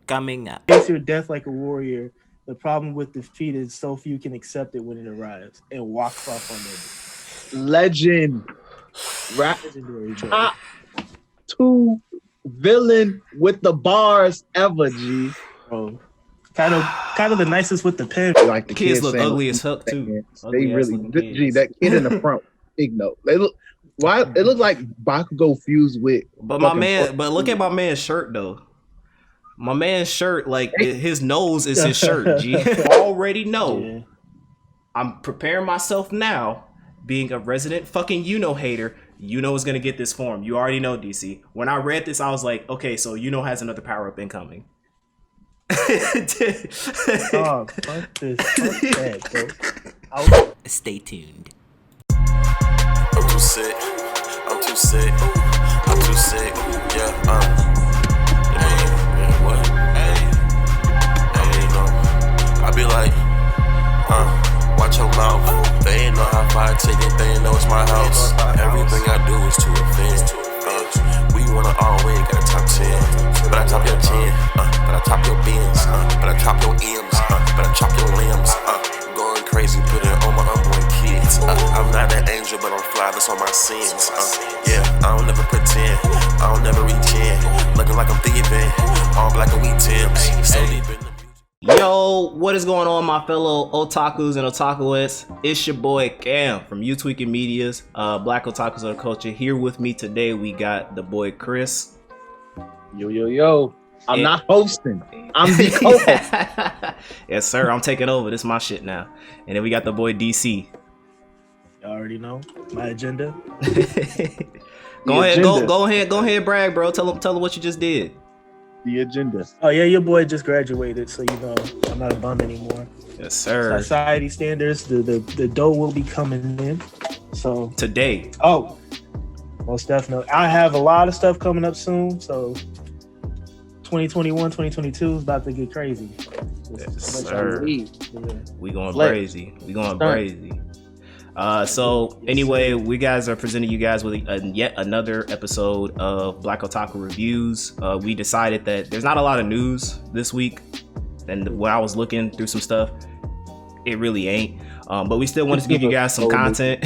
Coming up. Face your death like a warrior. The problem with defeat is so few can accept it when it arrives and walks off on it. Legend. Legendary, bro. Top 2 villain with the bars ever, G. Bro. Kind of the nicest with the pen. Like the Kids look saying, ugly as fuck too. They really, G, that kid in the front, big note. They look. Why it look like Bakugo fused with? But look at my man's shirt though. My man's shirt, like his nose is his shirt. G, already know. Yeah. I'm preparing myself now. Being a resident fucking hater, is gonna get this form. You already know, DC. When I read this, I was like, okay, so has another power up incoming. Oh, fuck this. Fuck that, bro. Stay tuned. I'm too sick. I'm too sick. I'm too sick. Yeah, hey, what? Hey, no. I be like, watch your mouth. They ain't know how far I take it. They ain't know it's my house. Everything I do is to offend. We wanna all win, got a top 10. But I top your 10. But I top your bins. But I top your M's. But I chop your limbs. Going crazy, put it on my unborn kids. I'm not an angel, but I'm fly, that's on my sins. Yeah, I don't never pretend. I don't never reach in. Looking like I'm thieving. All black and wheat Timbs. So deep in the Yo, what is going on, my fellow otakus and otakuettes? It's your boy Cam from You Tweaking Media's Black Otakus of the Culture. Here with me today, we got the boy Chris. Yo. I'm not hosting. I'm the co-host. Yes, sir. I'm taking over. This is my shit now. And then we got the boy DC. You already know my agenda. Go ahead, brag, bro. Tell them what you just did. The agenda. Oh yeah, your boy just graduated, so I'm not a bum anymore. Yes, sir. Society standards, the dough will be coming in. So today. Oh, most definitely. I have a lot of stuff coming up soon. So 2021, 2022 is about to get crazy. Yes, sir. We going crazy. So anyway, we guys are presenting you guys with yet another episode of Black Otaku Reviews. We decided that there's not a lot of news this week, and when I was looking through some stuff, it really ain't. But we still wanted to give you guys some content.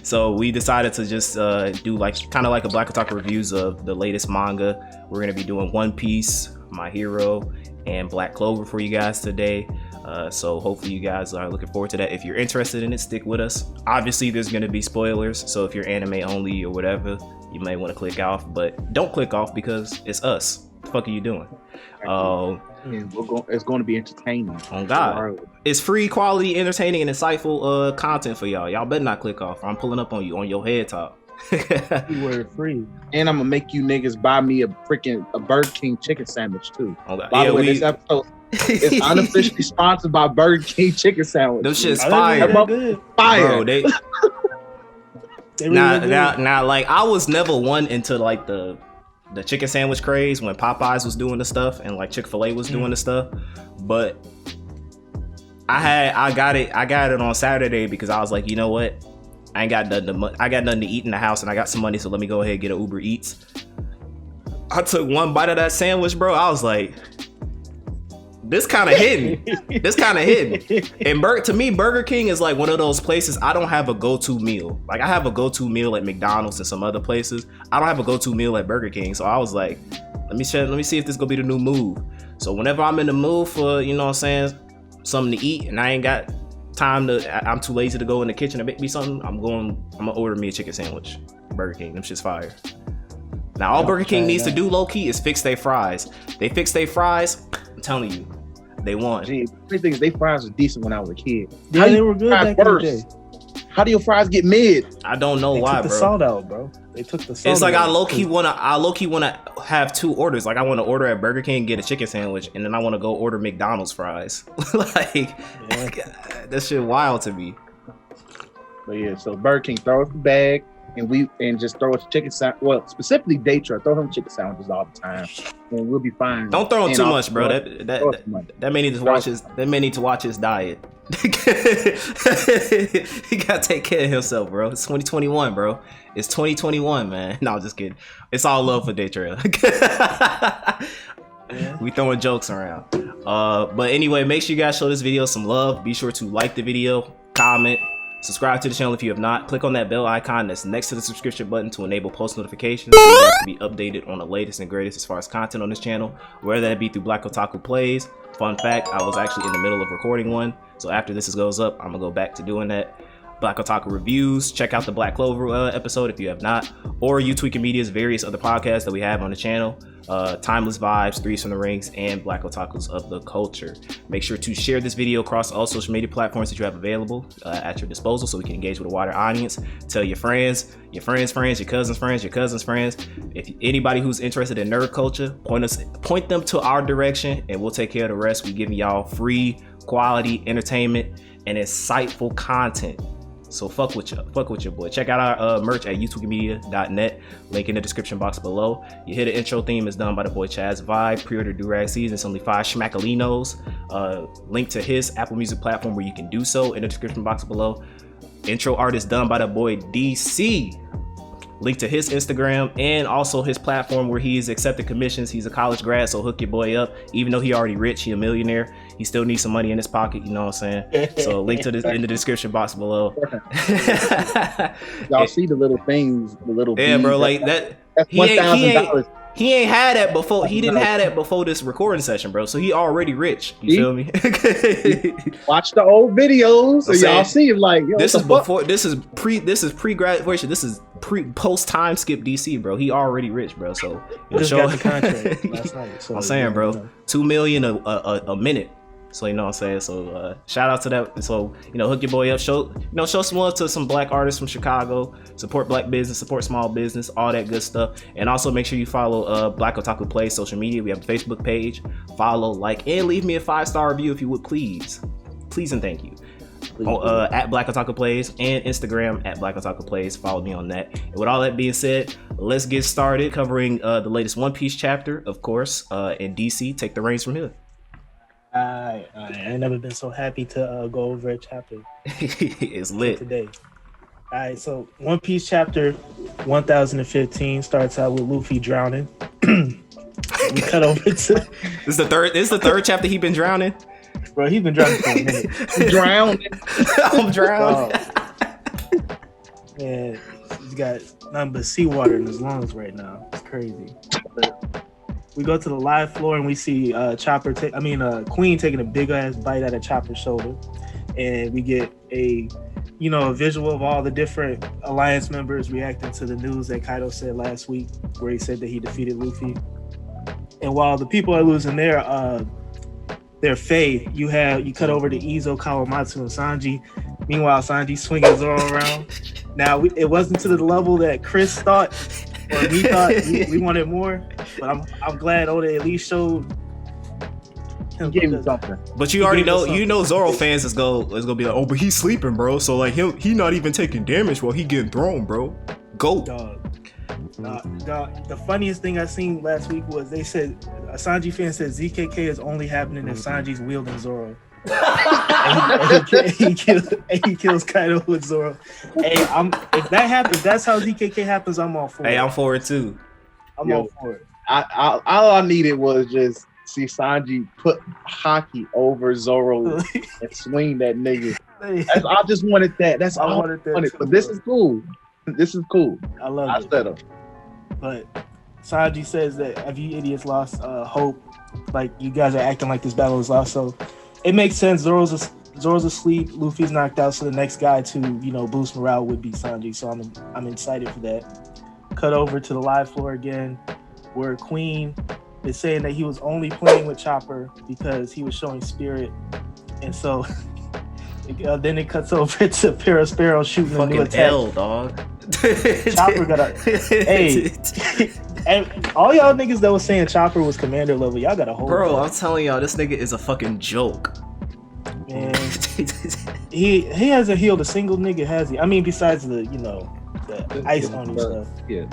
So we decided to just do kind of like a Black Otaku Reviews of the latest manga. We're going to be doing One Piece, My Hero, and Black Clover for you guys today. So hopefully you guys are looking forward to that. If you're interested in it, stick with us. Obviously there's going to be spoilers, so if you're anime only or whatever, you may want to click off, but don't click off because it's us. What the fuck are you doing? It's going to be entertaining. Oh God, it's free, quality, entertaining, and insightful content for y'all. Y'all better not click off. I'm pulling up on you on your head top. Keyword free. And I'm gonna make you niggas buy me a Burger King chicken sandwich too. Oh God. By the way, this episode is unofficially sponsored by Burger King chicken sandwich. Those shit's fire. Fire. Bro, they now, like I was never one into like the chicken sandwich craze when Popeyes was doing the stuff and like Chick-fil-A was doing the stuff, but I got it on Saturday because I was like, you know what, I got nothing to eat in the house and I got some money, so let me go ahead and get an Uber Eats. I took one bite of that sandwich, bro. I was like, this kind of hidden. And to me, Burger King is like one of those places I don't have a go-to meal. Like I have a go-to meal at McDonald's and some other places. I don't have a go-to meal at Burger King. So I was like, let me see if this gonna be the new move. So whenever I'm in the mood for, something to eat and I ain't got time I'm too lazy to go in the kitchen and make me something, I'm gonna order me a chicken sandwich. Burger King, them shit's fire. Now all Burger King needs to do low key is fix their fries. They fix their fries, I'm telling you, they won. Gee, the thing is, they fries were decent when I was a kid. Yeah, they were good back in the day. How do your fries get mid? I don't know why, bro. They took the salt out, bro. They took the salt out. It's like I low key wanna have two orders. Like I want to order at Burger King, get a chicken sandwich, and then I want to go order McDonald's fries. Like that shit wild to me. But yeah, so Burger King, throw us the bag and just throw us chicken sandwich. Well, specifically Daytra, throw him chicken sandwiches all the time, and we'll be fine. Don't throw him too much, bro. That may need to watch his diet. He gotta take care of himself, bro. It's 2021, bro. It's 2021, man. No, I'm just kidding. It's all love for Daytra. Yeah. We throwing jokes around. But anyway, make sure you guys show this video some love. Be sure to like the video, comment, subscribe to the channel if you have not. Click on that bell icon that's next to the subscription button to enable post notifications so you guys can be updated on the latest and greatest as far as content on this channel, whether that be through Black Otaku Plays. Fun fact, I was actually in the middle of recording one, so after this goes up, I'm gonna go back to doing that. Black Otaku Reviews. Check out the Black Clover episode if you have not, or You Tweaking Media's various other podcasts that we have on the channel. Timeless Vibes, Threes from the Rings, and Black Otakus of the Culture. Make sure to share this video across all social media platforms that you have available at your disposal so we can engage with a wider audience. Tell your friends, your friends' friends, your cousins' friends, your cousins' friends. If anybody who's interested in nerd culture, point them to our direction and we'll take care of the rest. We giving y'all free quality entertainment and insightful content. So fuck with your boy. Check out our merch at youtweakermedia.net. Link in the description box below. You hear the intro theme is done by the boy Chaz Vibe. Pre-order Durag season. It's only 5 schmackalinos. Link to his Apple Music platform where you can do so in the description box below. Intro art is done by the boy DC. Link to his Instagram and also his platform where he's accepted commissions. He's a college grad, so hook your boy up. Even though he already rich, he a millionaire, he still needs some money in his pocket, you know what I'm saying? So link to this in the description box below. Y'all see the little things, the little yeah, bro, like that. That's $1,000. He ain't had that before. He didn't have that before this recording session, bro. So he already rich. You feel me? Watch the old videos, so y'all see like yo, this is before. This is pre-graduation. This is post time skip DC, bro. He already rich, bro. So Just got the contract last night. So I'm saying, bro, $2 million a minute. So you know what I'm saying. So shout out to that. So hook your boy up. Show some love to some black artists from Chicago. Support black business. Support small business. All that good stuff. And also make sure you follow Black Otaku Plays social media. We have a Facebook page. Follow, like, and leave me a 5-star review if you would, please. Please and thank you. At Black Otaku Plays and Instagram at Black Otaku Plays. Follow me on that. And with all that being said, let's get started covering the latest One Piece chapter, of course. And DC, take the reins from here. I ain't never been so happy to go over a chapter. It's lit Today. All right, so One Piece chapter 1015 starts out with Luffy drowning. We cut over to this is the third chapter he been drowning. Bro, he's been drowning for a minute. drowned. I'm drowned. Man, he's got nothing but seawater in his lungs right now. It's crazy. But we go to the live floor and we see Queen taking a big ass bite out of Chopper's shoulder, and we get a visual of all the different alliance members reacting to the news that Kaido said last week, where he said that he defeated Luffy. And while the people are losing their faith, you cut over to Izo, Kawamatsu, and Sanji. Meanwhile, Sanji swinging Zoro around. Now it wasn't to the level that Chris thought. Or we thought we wanted more, but I'm glad Oda at least showed him. Gave him something. But you already know, Zoro fans is gonna be like, oh, but he's sleeping, bro. So like he not even taking damage while he getting thrown, bro. Go. The funniest thing I seen last week was they said a Sanji fan said ZKK is only happening if Sanji's wielding Zoro. and he kills Kaido with Zoro. Hey, if that happens, that's how ZKK happens. I'm all for it. Hey, I'm for it too. I'm all for it. All I needed was just see Sanji put hockey over Zoro and swing that nigga. I just wanted that. That's all I wanted. But this is cool. This is cool. I love it. Settle. But Sanji says that have you idiots lost hope? Like you guys are acting like this battle is lost. So it makes sense. Zoro's asleep. Luffy's knocked out. So the next guy to boost morale would be Sanji. So I'm excited for that. Cut over to the live floor again, where Queen is saying that he was only playing with Chopper because he was showing spirit, and so then it cuts over to Perospero shooting a new attack. Hell, dog. Chopper got a hey. And all y'all niggas that was saying Chopper was commander level, y'all got a hold. Bro, I'm telling y'all, this nigga is a fucking joke. Man, he hasn't healed a single nigga, has he? I mean, besides the ice on him stuff. Yeah,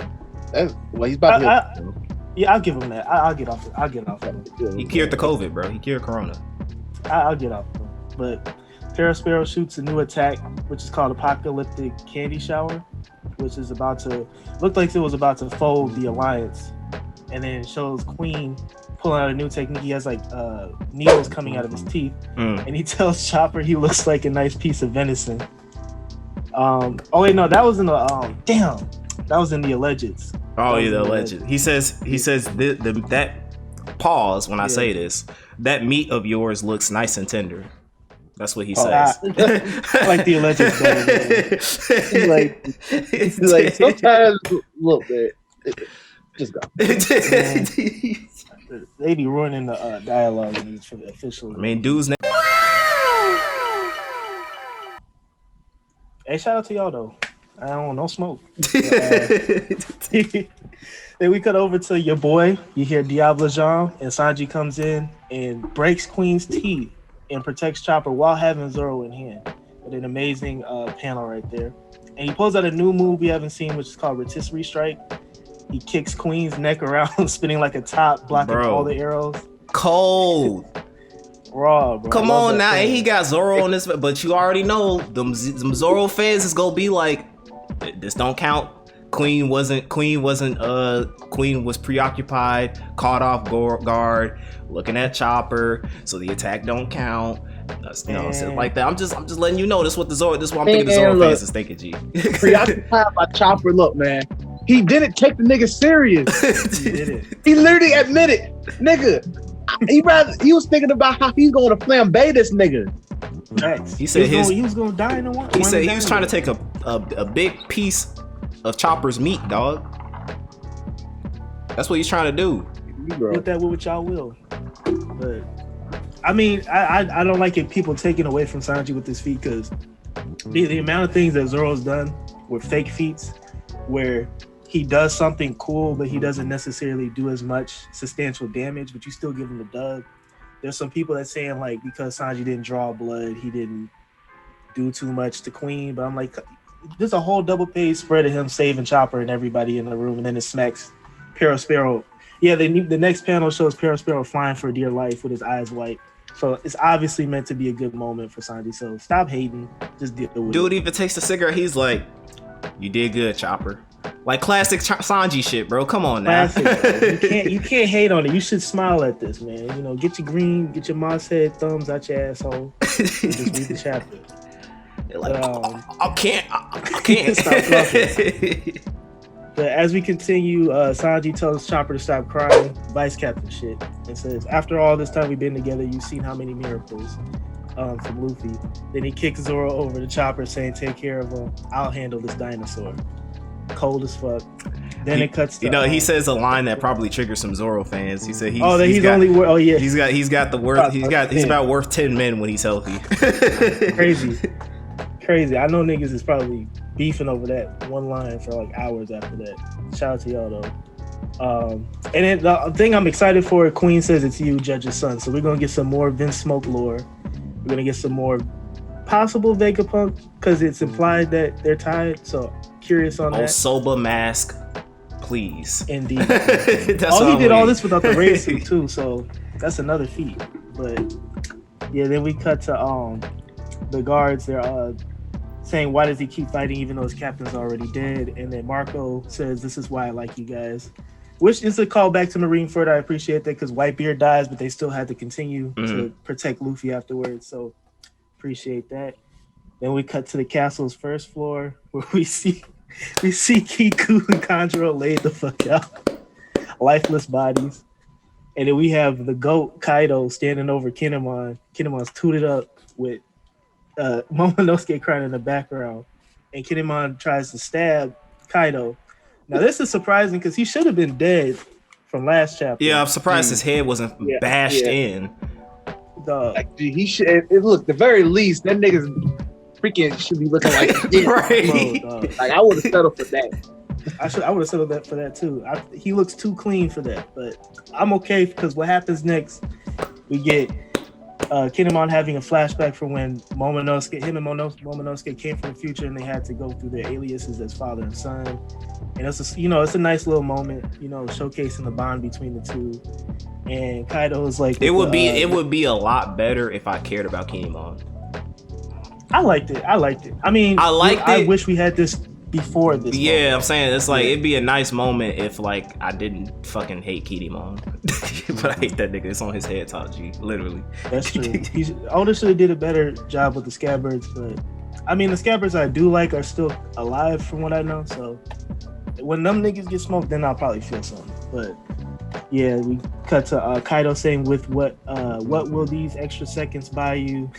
he's about to. Yeah, I'll give him that. I'll get off of him. He cured the COVID, bro. He cured Corona. I'll get off of him. But Perospero shoots a new attack, which is called Apocalyptic Candy Shower, which is looked like it was about to fold the alliance, and then it shows Queen pulling out a new technique. He has like needles coming out of his teeth, and he tells Chopper he looks like a nice piece of venison. Oh wait, no, that was in the that was in the Allegeds. Oh yeah, the Alleged. He says that pause when I say this. That meat of yours looks nice and tender. That's what he says. Like the Alleged. like sometimes look, man, just go. They be ruining the dialogue for the official. I mean, dude's name. Hey, shout out to y'all though. I don't want no smoke. Then we cut over to your boy. You hear Diablo Jean, and Sanji comes in and breaks Queen's teeth and protects Chopper while having Zoro in hand. With an amazing panel right there. And he pulls out a new move we haven't seen, which is called Rotisserie Strike. He kicks Queen's neck around, spinning like a top, blocking all the arrows. Cold. Raw, bro. Come on now, and he got Zoro on this, but you already know them Zoro fans is gonna be like, this don't count. Queen was preoccupied, caught off guard, looking at Chopper, so the attack don't count. You know, shit like that. I'm just letting you know this is what I'm thinking the Zoro fans is thinking, G. Preoccupied by Chopper, look, man. He didn't take the nigga serious. He did it. He literally admitted, nigga. He was thinking about how he's going to flambe this nigga. Right. He said he was going to die in the water. He said he was trying to take a big piece of Chopper's meat, dog. That's what he's trying to do. Put that with what y'all will. But I mean, I don't like it. People taking away from Sanji with this feat because the amount of things that Zoro's done were fake feats, where he does something cool, but he doesn't necessarily do as much substantial damage, but you still give him the dub. There's some people that saying like because Sanji didn't draw blood, he didn't do too much to Queen. But I'm like, there's a whole double page spread of him saving Chopper and everybody in the room, and then it smacks Perospero. Yeah, the next panel shows Perospero flying for dear life with his eyes white. So it's obviously meant to be a good moment for Sanji. So stop hating, just deal with it. Dude even takes the cigarette. He's like, "You did good, Chopper." Like classic Sanji shit, bro. Come on now. Classic, you can't hate on it. You should smile at this, man. You know, get your moss head thumbs out your asshole. And just read the chapter. Like, I can't. Stop bluffing. But as we continue, Sanji tells Chopper to stop crying, vice captain shit, and says, "After all this time we've been together, you've seen how many miracles." From Luffy. Then he kicks Zoro over to Chopper, saying, "Take care of him. I'll handle this dinosaur." Cold as fuck. Then it cuts to, he says a line that probably triggers some Zoro fans. He said he's about worth 10 men when he's healthy. Crazy. I know niggas is probably beefing over that one line for like hours after that. Shout out to y'all though. And then the thing I'm excited for, Queen says it's you, Judge's son. So we're gonna get some more Vince Smoke lore. We're gonna get some more possible Vegapunk because it's implied that they're tied. So curious on that. Soba mask, please. Indeed. He did all this without the race suit too, so that's another feat. But yeah, then we cut to the guards. They're saying, "Why does he keep fighting even though his captain's already dead?" And then Marco says, "This is why I like you guys," which is a callback to Marineford. I appreciate that because Whitebeard dies, but they still had to continue to protect Luffy afterwards. So appreciate that. Then we cut to the castle's first floor where we see Kiku and Kanjuro laid the fuck out, lifeless bodies. And then we have the goat Kaido standing over Kinemon. Kinemon's tooted up with Momonosuke crying in the background. And Kinemon tries to stab Kaido. Now this is surprising because he should have been dead from last chapter. Yeah, I'm surprised his head wasn't bashed in. Like, dude, he should. Look, the very least, that nigga's freaking should be looking like right. Bro, like I would have settled for that. I would have settled for that too. He looks too clean for that, but I'm okay because what happens next? We get Kinemon having a flashback for when Momonosuke came from the future and they had to go through their aliases as father and son. And it's a nice little moment, showcasing the bond between the two. And Kaido is like, it would be a lot better if I cared about Kinemon. I liked it. I mean, I wish we had this before this. Yeah, moment. I'm saying it's like it'd be a nice moment if like I didn't fucking hate Kinemon, but I hate that nigga. It's on his head top, G. Literally. That's true. Oda should have did a better job with the Scabbards, but I mean the Scabbards I do like are still alive from what I know. So when them niggas get smoked, then I'll probably feel something. But yeah, we cut to Kaido saying, "With what will these extra seconds buy you?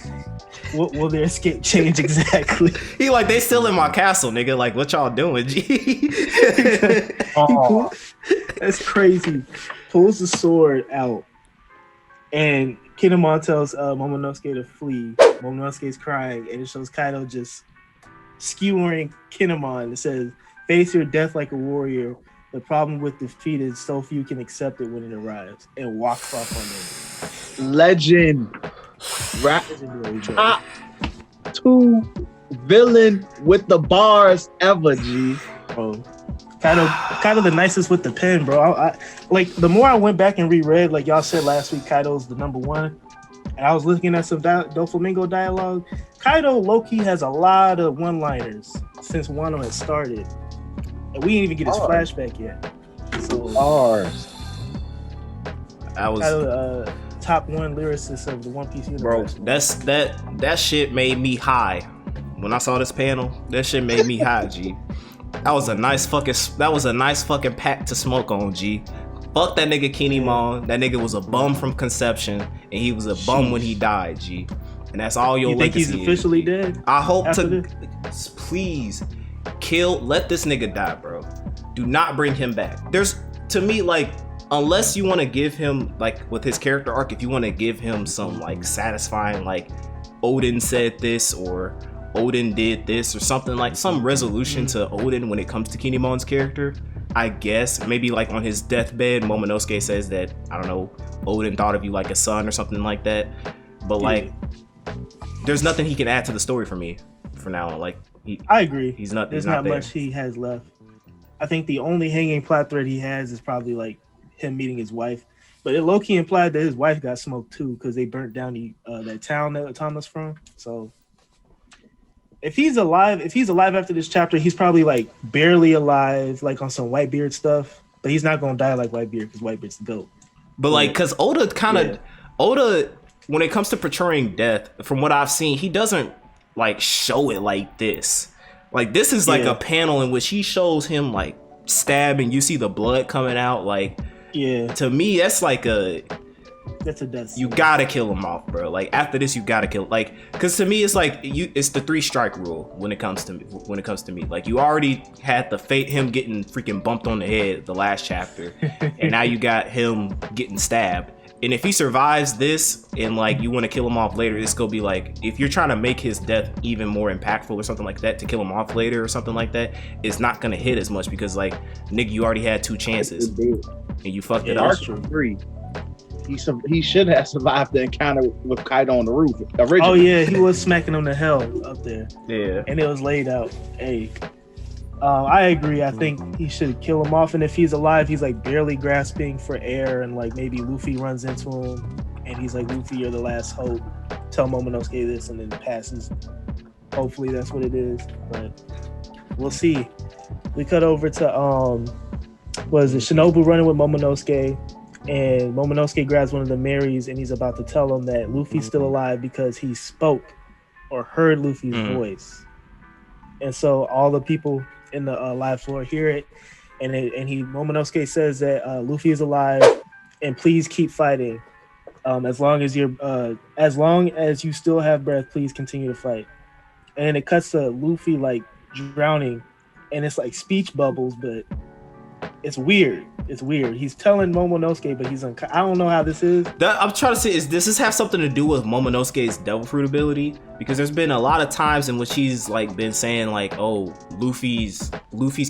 What will their escape change exactly?" He like, they still in my castle, nigga. Like, what y'all doing, G? That's crazy. Pulls the sword out, and Kinemon tells Momonosuke to flee. Momonosuke's crying, and it shows Kaido just skewering Kinemon. It says, "Face your death like a warrior. The problem with defeat is so few can accept it when it arrives," and walks off on it. Legend. Top 2 villain with the bars ever, G. Bro, kind of the nicest with the pen, bro. I like the more I went back and reread, like y'all said last week, Kaido's the number one, and I was looking at some Doflamingo dialogue. Kaido low-key has a lot of one-liners since Wano has started. And we didn't even get his flashback yet. So Bars. I was top 1 lyricist of the One Piece universe. Bro, that shit made me high. When I saw this panel, that shit made me high, G. That was a nice fucking pack to smoke on, G. Fuck that nigga Kinemon. That nigga was a bum from conception, and he was a bum when he died, G. And that's all your legacy. You think he's officially dead? I hope please let this nigga die, bro. Do not bring him back. There's, to me, like, unless you want to give him, like, with his character arc, if you want to give him some, like, satisfying, like, Odin said this, or Odin did this, or something, like, some resolution to Odin when it comes to Kinemon's character, I guess. Maybe, like, on his deathbed, Momonosuke says that, I don't know, Odin thought of you like a son, or something like that. But, like, there's nothing he can add to the story for me, for now. Like, I agree. There's not much he has left. I think the only hanging plot thread he has is probably like him meeting his wife, but it low-key implied that his wife got smoked too because they burnt down that town that Thomas from. So if he's alive after this chapter, he's probably like barely alive, like on some Whitebeard stuff. But he's not gonna die like Whitebeard because Whitebeard's the GOAT. But like, because Oda, when it comes to portraying death, from what I've seen, he doesn't like show it like this. Like, this is like a panel in which he shows him like stabbing. You see the blood coming out. Like, to me, that's a death. You gotta kill him off, bro. Like, after this, you gotta kill. Like, because to me, it's like it's the 3-strike rule when it comes to me. Like, you already had him getting freaking bumped on the head the last chapter, and now you got him getting stabbed. And if he survives this and like you want to kill him off later, it's gonna be like, if you're trying to make his death even more impactful or something like that, to kill him off later or something like that, it's not gonna hit as much because like, nigga, you already had 2 chances and you fucked it up. He should have survived the encounter with Kaido on the roof originally. Oh yeah, he was smacking him to hell up there. Yeah, and it was laid out. Hey, I agree. I think he should kill him off, and if he's alive, he's like barely grasping for air, and like maybe Luffy runs into him, and he's like, "Luffy, you're the last hope." Tell Momonosuke this, and then passes. Hopefully, that's what it is, but we'll see. We cut over to Shinobu running with Momonosuke, and Momonosuke grabs one of the Marys, and he's about to tell him that Luffy's still alive because he spoke or heard Luffy's voice, and so all the people in the live floor hear it, and Momonosuke says that Luffy is alive, and please keep fighting. As long as you still have breath, please continue to fight. And it cuts to Luffy like drowning, and it's like speech bubbles, but it's weird. He's telling Momonosuke, but he's I don't know how this is. I'm trying to say, does this have something to do with Momonosuke's devil fruit ability? Because there's been a lot of times in which he's like been saying like, oh, Luffy's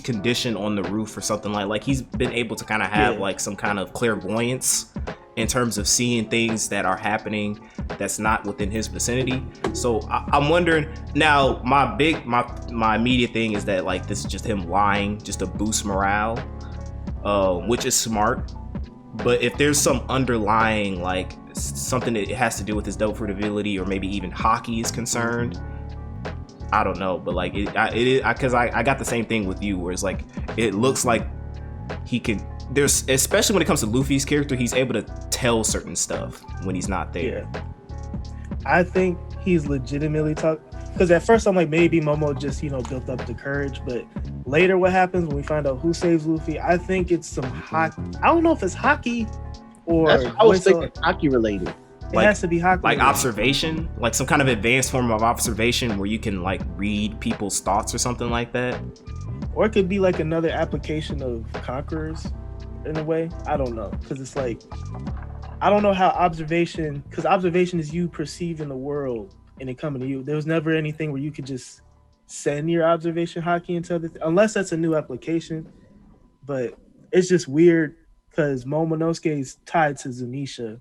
condition on the roof or something like he's been able to kind of have like some kind of clairvoyance in terms of seeing things that are happening that's not within his vicinity. So I'm wondering now, my immediate thing is that like this is just him lying just to boost morale, which is smart. But if there's some underlying like something that has to do with his devil fruit ability, or maybe even hockey is concerned, I don't know, but like it is because I got the same thing with you, where it's like it looks like he can. There's especially when it comes to Luffy's character, he's able to tell certain stuff when he's not there. Yeah. I think he's legitimately talking. Because at first I'm like, maybe Momo just, built up the courage. But later what happens when we find out who saves Luffy, I think it's some hockey. I don't know if it's hockey or... I was thinking hockey related. It has to be hockey. Like observation? Like some kind of advanced form of observation where you can like read people's thoughts or something like that? Or it could be like another application of Conquerors in a way. I don't know. Because it's like... I don't know how observation... Because observation is you perceiving the world and it coming to you. There was never anything where you could just send your observation hockey into other unless that's a new application. But it's just weird because Momonosuke is tied to Zunisha.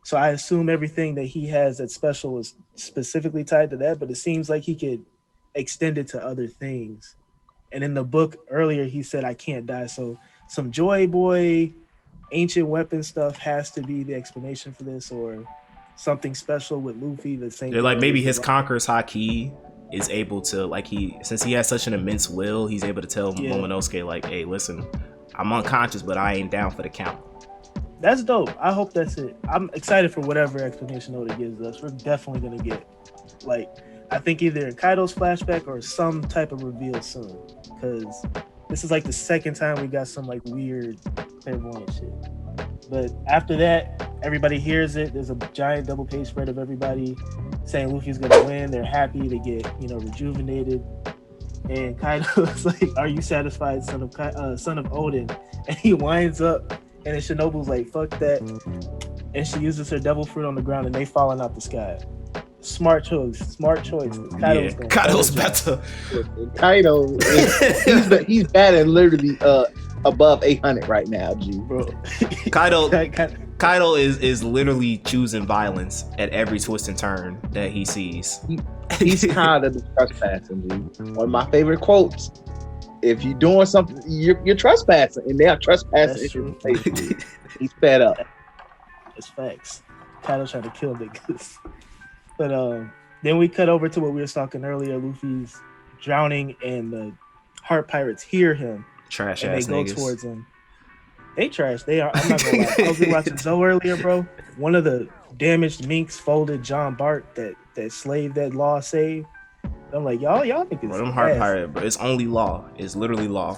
So I assume everything that he has that's special is specifically tied to that, but it seems like he could extend it to other things. And in the book earlier, he said, I can't die. So some Joy Boy, ancient weapon stuff has to be the explanation for this, or something special with Luffy. The same. They're like maybe his Conqueror's Haki is able to since he has such an immense will, he's able to tell Momonosuke like, hey, listen, I'm unconscious, but I ain't down for the count. That's dope. I hope that's it. I'm excited for whatever explanation Oda gives us. We're definitely gonna get I think either in Kaido's flashback or some type of reveal soon. Because this is like the second time we got some like weird clairvoyant shit. But after that, everybody hears it. There's a giant double page spread of everybody saying Luffy's gonna win. They're happy. They get rejuvenated. And Kaido's like, "Are you satisfied, son of Odin?" And he winds up, and then Shinobu's like, "Fuck that!" And she uses her devil fruit on the ground, and they falling out the sky. Smart choice. Kaido's better. Kaido, he's batting literally above 800 right now, G. Bro. Kaido is literally choosing violence at every twist and turn that he sees. He's kind of the trespassing, G. One of my favorite quotes: "If you're doing something, you're trespassing, and they are trespassing." He's fed up. It's facts. Kaido trying to kill niggas. But then we cut over to what we were talking earlier. Luffy's drowning, and the Heart Pirates hear him. Trash and ass they go niggas. Towards him. They trash. They are. I'm not gonna lie. I was watching Zoe earlier, bro. One of the damaged minks folded John Bart that slave that Law saved. I'm like, y'all niggas. Bro, them Heart Pirate, bro. It's only Law. It's literally Law.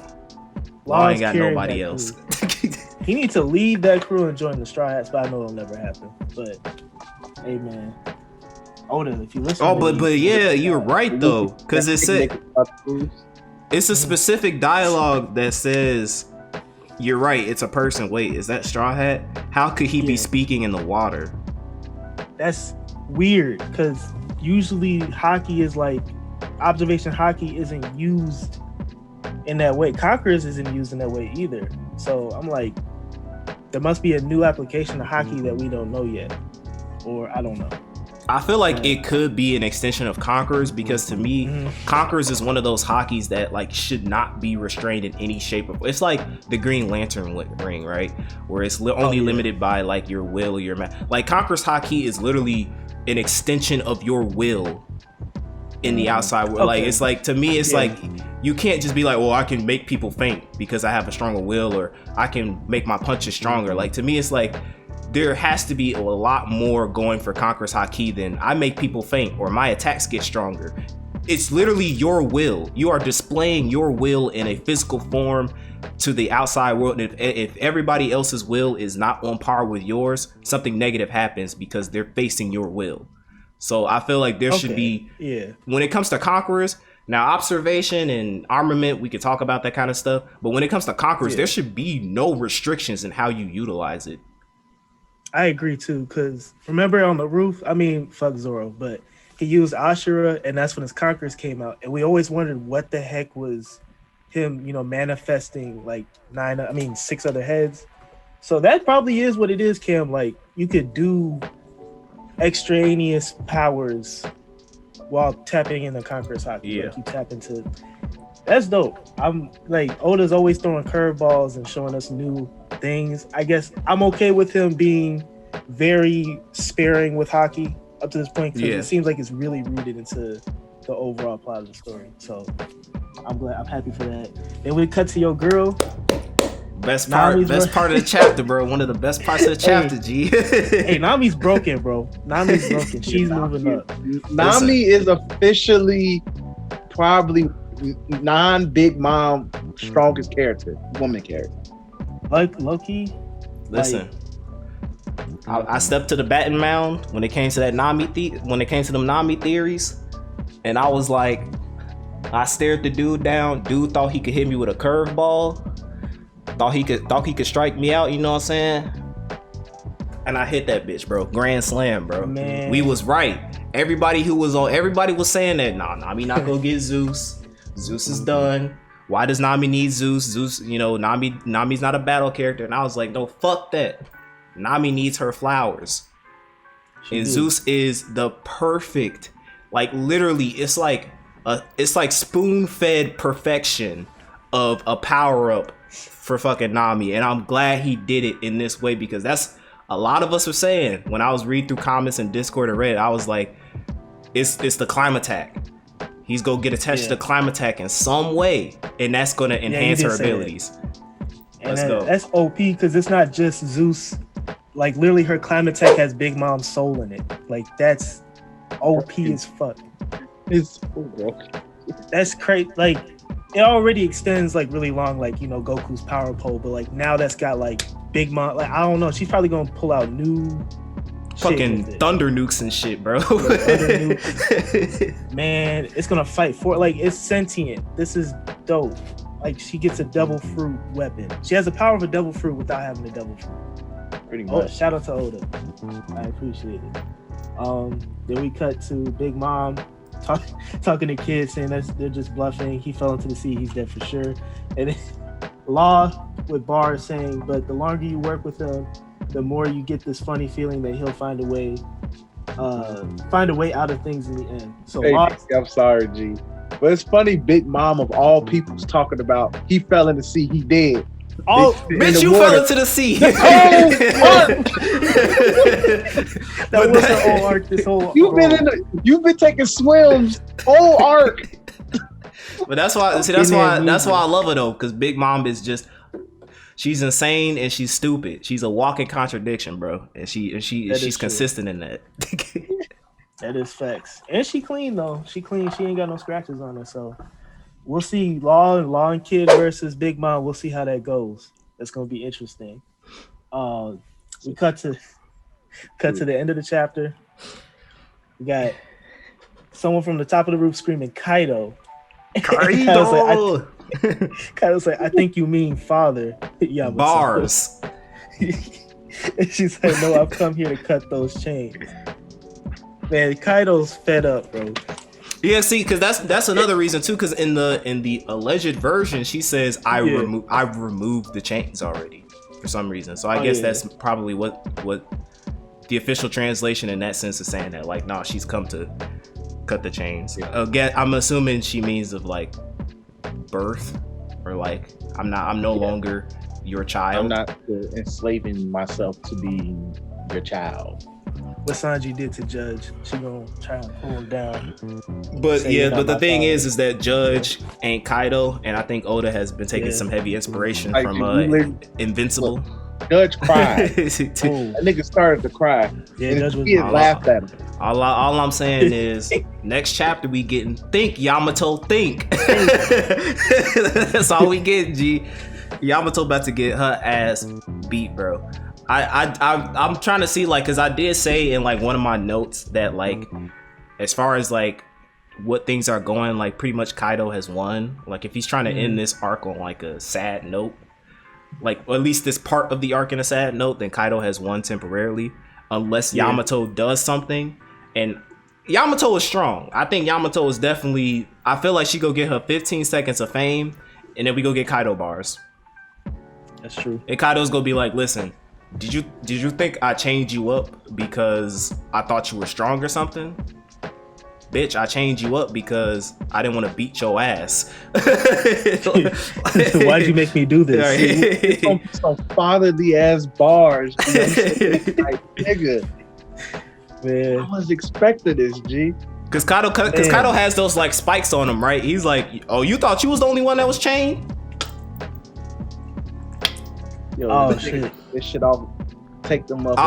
Law ain't got nobody else. He needs to leave that crew and join the Straw Hats, but I know it'll never happen. But hey, man. Oda, if you listen. Oh, but yeah, you're right though, because it's a specific dialogue that says, "You're right, it's a person." Wait, is that Straw Hat? How could he be speaking in the water? That's weird, because usually hockey is like observation hockey isn't used in that way. Conquerors isn't used in that way either. So I'm like, there must be a new application of hockey that we don't know yet, or I don't know. I feel like it could be an extension of Conquerors, because to me, Conquerors is one of those hockeys that like should not be restrained in any shape or it's like the Green Lantern ring, right? Where it's only limited by like your will or your like Conquerors hockey is literally an extension of your will in the outside world. Like it's like, to me, it's like you can't just be like, well, I can make people faint because I have a stronger will, or I can make my punches stronger. Like to me, it's like there has to be a lot more going for Conqueror's Haki than I make people faint or my attacks get stronger. It's literally your will. You are displaying your will in a physical form to the outside world. And if everybody else's will is not on par with yours, something negative happens because they're facing your will. So I feel like there should be, when it comes to Conquerors, now observation and armament, we could talk about that kind of stuff. But when it comes to Conquerors, there should be no restrictions in how you utilize it. I agree too, because remember on the roof, I mean, fuck Zoro, but he used Ashura, and that's when his Conquerors came out. And we always wondered what the heck was him, manifesting like 6 other heads. So that probably is what it is, Cam. Like, you could do extraneous powers while tapping in the Conqueror's Haki. Like you tap into. That's dope. I'm like, Oda's always throwing curveballs and showing us new things. I guess I'm okay with him being very sparing with hockey up to this point, because it seems like it's really rooted into the overall plot of the story. So I'm happy for that. Then we cut to your girl. Best part of the chapter, bro. One of the best parts of the chapter, G. Hey, Nami's broken, bro. Nami's broken. She's moving up. Nami is officially probably non-Big Mom strongest woman character. Like Loki. Listen, I stepped to the batting mound when it came to that when it came to them Nami theories, and I was like, I stared the dude down. Dude thought he could hit me with a curveball. Thought he could strike me out. You know what I'm saying? And I hit that bitch, bro. Grand slam, bro. Man. We was right. Everybody was saying that. Nah, Nami not gonna get Zeus. Zeus is done. Why does Nami need Zeus? Zeus, you know, Nami's not a battle character. And I was like, no, fuck that. Nami needs her flowers. Zeus is the perfect, like literally, it's like spoon-fed perfection of a power-up for fucking Nami. And I'm glad he did it in this way, because that's a lot of us were saying when I was reading through comments in Discord and Reddit, I was like, it's the climb attack. He's gonna get attached to the climb attack in some way, and that's gonna enhance her abilities. Let's go. That's OP, because it's not just Zeus. Like literally, her climb attack has Big Mom's soul in it. Like that's OP as fuck. It's broken. That's crazy. Like it already extends like really long, like, you know, Goku's power pole, but like now that's got like Big Mom. Like I don't know, she's probably gonna pull out new fucking thunder nukes and shit, bro. Man, it's gonna fight for, like, it's sentient. This is dope. Like she gets a double fruit weapon. She has the power of a double fruit without having a double fruit. Pretty much. Shout out to Oda. I appreciate it. Then we cut to Big Mom talking to kids, saying they're just bluffing. He fell into the sea. He's dead for sure. And then Law with Bar saying, but the longer you work with him, the more you get this funny feeling that he'll find a way out of things in the end. So hey, Law, I'm sorry, G. But it's funny, Big Mom of all people's talking about he fell in the sea, he dead. Oh, bitch, you fell into the sea. That was the whole arc. This whole you've been taking swims whole arc. But that's why I love her though, because Big Mom is just, she's insane and she's stupid. She's a walking contradiction, bro, and she's consistent in that. That is facts. And she clean though. She clean. She ain't got no scratches on her. So we'll see. Law and Kid versus Big Mom. We'll see how that goes. That's gonna be interesting. We cut to the end of the chapter. We got someone from the top of the roof screaming Kaido. Kaido's like, I think you mean father. Yeah, bars. And she's like, no, I've come here to cut those chains. Man, Kaido's fed up, bro. Yeah, see, because that's another reason too. Because in the alleged version, she says I've removed the chains already for some reason. So I guess that's probably what the official translation in that sense is saying, that like, nah, she's come to cut the chains. Yeah. Again, I'm assuming she means of like birth, or like I'm no longer your child. I'm not enslaving myself to be your child. What Sanji did to Judge, she gonna try and pull him down. But the thing is that Judge ain't Kaido, and I think Oda has been taking some heavy inspiration from Invincible. Look, Judge cried. That nigga started to cry. Yeah, Judge was laughed at him. All I'm saying is, next chapter we getting think Yamato think. That's all we get, G. Yamato about to get her ass beat, bro. I'm trying to see, like, because I did say in like one of my notes that like, as far as like what things are going, like pretty much Kaido has won. Like if he's trying to end this arc on like a sad note, like, or at least this part of the arc in a sad note, then Kaido has won temporarily, unless Yamato does something. And Yamato is strong. I think Yamato is definitely, I feel like she go get her 15 seconds of fame, and then we go get Kaido bars. That's true. And Kaido's gonna be like, listen, did you think I changed you up because I thought you were strong or something? Bitch, I changed you up because I didn't want to beat your ass. Why'd you make me do this? Some fatherly ass bars. You know? Like, nigga. Man, I was expecting this, G. Cause Kaido has those like spikes on him, right? He's like, oh, you thought you was the only one that was chained? Yo, shit. This shit off. Take them up.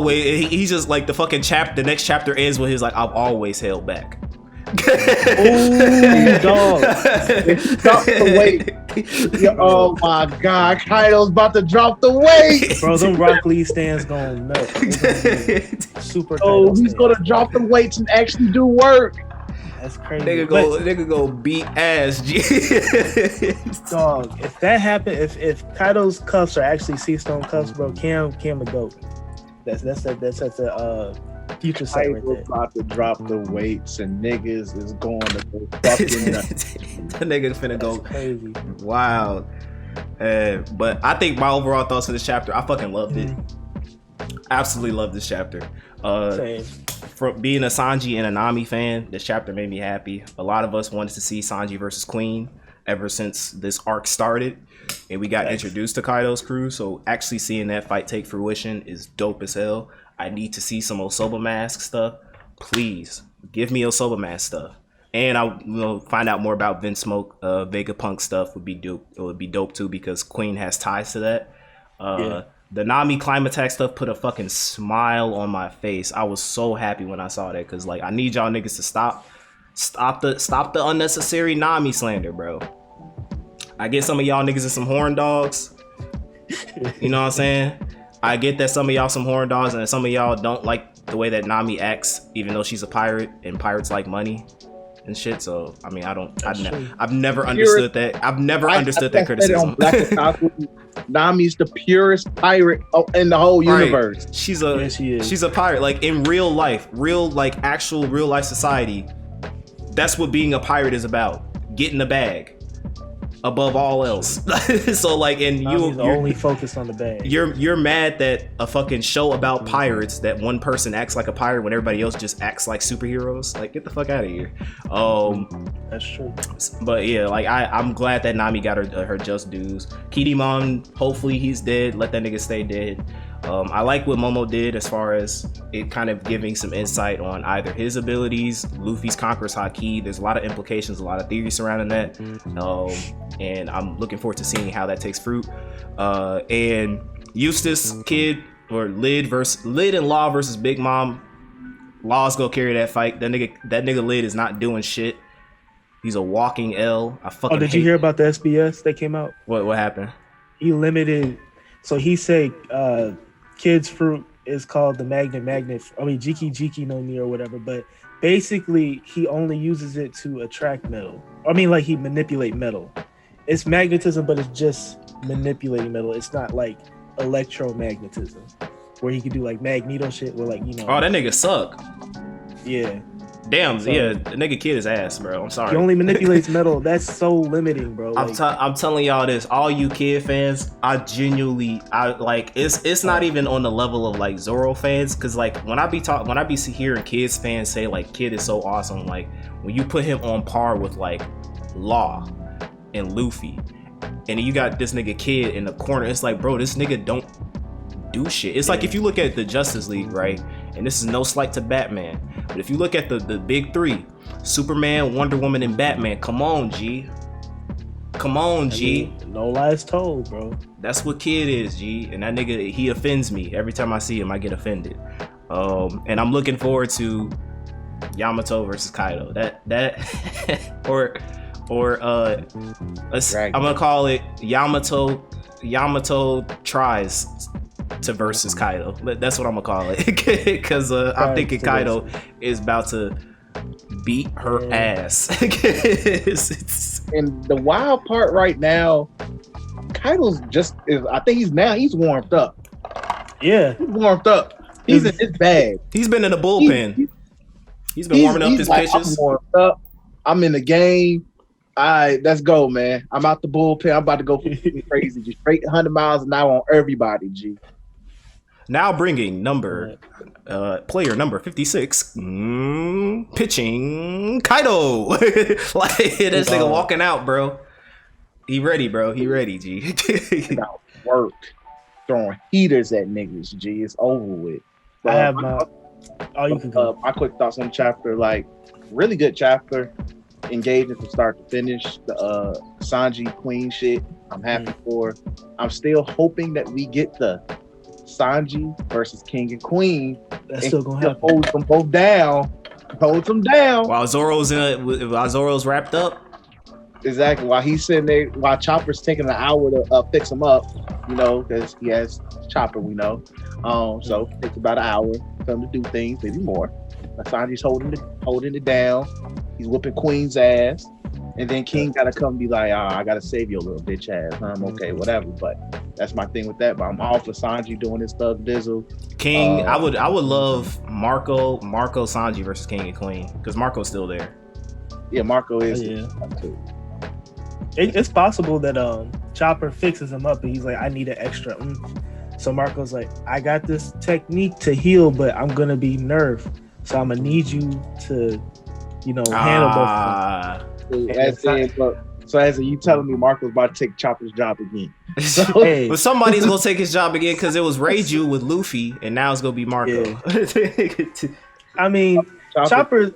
He's just like the fucking the next chapter ends with his like, I've always held back. Ooh, dog. Drop the weight. Yo, oh my god, Kaido's about to drop the weight. Bro, them Rock Lee stands going nuts. Super. Oh, he's gonna drop the weights and actually do work. That's crazy. Nigga go beat ass. Dog, if that happened, if Kaido's cuffs are actually sea stone cuffs, bro, Cam the goat. That's a future sight right there. About to drop the weights and niggas is going to go fucking nuts. That nigga finna go crazy. Wild. But I think my overall thoughts for this chapter, I fucking loved it. Absolutely loved this chapter. Same. From being a Sanji and a Nami fan, this chapter made me happy. A lot of us wanted to see Sanji versus Queen ever since this arc started, and we got introduced to Kaido's crew. So actually seeing that fight take fruition is dope as hell. I need to see some Osoba Mask stuff. Please give me Osoba Mask stuff, and I will find out more about Vinsmoke, Vegapunk stuff would be dope. It would be dope too because Queen has ties to that. The Nami climb attack stuff put a fucking smile on my face. I was so happy when I saw that because like I need y'all niggas to stop the unnecessary Nami slander, bro. I get some of y'all niggas and some horn dogs. You know what I'm saying? I get that some of y'all some horn dogs and some of y'all don't like the way that Nami acts, even though she's a pirate and pirates like money and shit. So I mean, I've never understood that. I've never understood that criticism. Black Otaku, Nami's the purest pirate in the whole universe. She's a pirate. Like in real life, actual real life society, that's what being a pirate is about. Getting the bag above all else. So like, and you're only focused on the bag. You're mad that a fucking show about pirates that one person acts like a pirate when everybody else just acts like superheroes. Like, get the fuck out of here. That's true. But yeah, like I'm glad that Nami got her just dues. Kidimon, hopefully he's dead. Let that nigga stay dead. I like what Momo did as far as it kind of giving some insight on either his abilities, Luffy's Conqueror's Haki. There's a lot of implications, a lot of theories surrounding that. And I'm looking forward to seeing how that takes fruit. And Eustace Kid or Lid and Law versus Big Mom. Law's gonna carry that fight. That nigga Lid is not doing shit. He's a walking L. Did you hear about the SBS that came out? What happened? He limited. So he said Kid's fruit is called the Magnet. Jiki no Ni or whatever. But basically, he only uses it to attract metal. I mean, like he manipulate metal. It's magnetism, but it's just manipulating metal. It's not like electromagnetism, where he could do like magneto shit. Where like, you know. Oh, that nigga suck. Yeah. Damn, so, yeah, the nigga Kid is ass, bro. I'm sorry. He only manipulates metal. That's so limiting, bro. Like, I'm telling y'all this, all you Kid fans, I like it's not even on the level of like Zoro fans, because like when I be hearing Kids fans say like Kid is so awesome, like when you put him on par with like Law and Luffy, and you got this nigga Kid in the corner, it's like, bro, this nigga don't do shit. It's like if you look at the Justice League, right? And this is no slight to Batman, but if you look at the big three, Superman, Wonder Woman, and Batman, come on, G. No lies told, bro. That's what Kid is, G. And that nigga, he offends me. Every time I see him, I get offended. And I'm looking forward to Yamato versus Kaido. or I'm gonna call it Yamato tries to versus Kaido. That's what I'm gonna call it, because I'm thinking Kaido is about to beat her ass. And the wild part right now, Kaido's I think he's warmed up. Yeah, he's warmed up. He's in his bag. He's been in the bullpen. He's been warming up his pitches. I'm warmed up. I'm in the game. All right, let's go, man. I'm out the bullpen. I'm about to go crazy. Just straight 100 miles an hour on everybody, G. Now bringing player number 56, pitching Kaido. Like this nigga walking out, bro. He ready, bro. He ready, G. Work, throwing heaters at niggas, G. It's over with. I have my Oh, you can go. My quick thoughts on the chapter, like really good chapter, engaging from start to finish. The Sanji Queen shit, I'm happy for. I'm still hoping that we get the Sanji versus King and Queen. That's still gonna happen. Hold them both down. Hold them down. While Zoro's wrapped up. Exactly. While he's sitting there, while Chopper's taking an hour to fix him up, you know, because he has Chopper, we know. So it takes about an hour for him to do things, maybe more. Sanji's holding it down. He's whooping Queen's ass. And then King gotta come and be like, I gotta save your little bitch ass. I'm okay, whatever. But that's my thing with that. But I'm all for Sanji doing his stuff, Dizzle. King, I would love Marco, Sanji versus King and Queen. Because Marco's still there. Yeah, Marco is. It's possible that Chopper fixes him up and he's like, I need an extra. So Marco's like, I got this technique to heal, but I'm gonna be nerfed. So I'm gonna need you to, handle both. So as you telling me Marco's about to take Chopper's job again. So, hey. But somebody's gonna take his job again because it was Reiju with Luffy, and now it's gonna be Marco. Yeah. I mean, Chopper's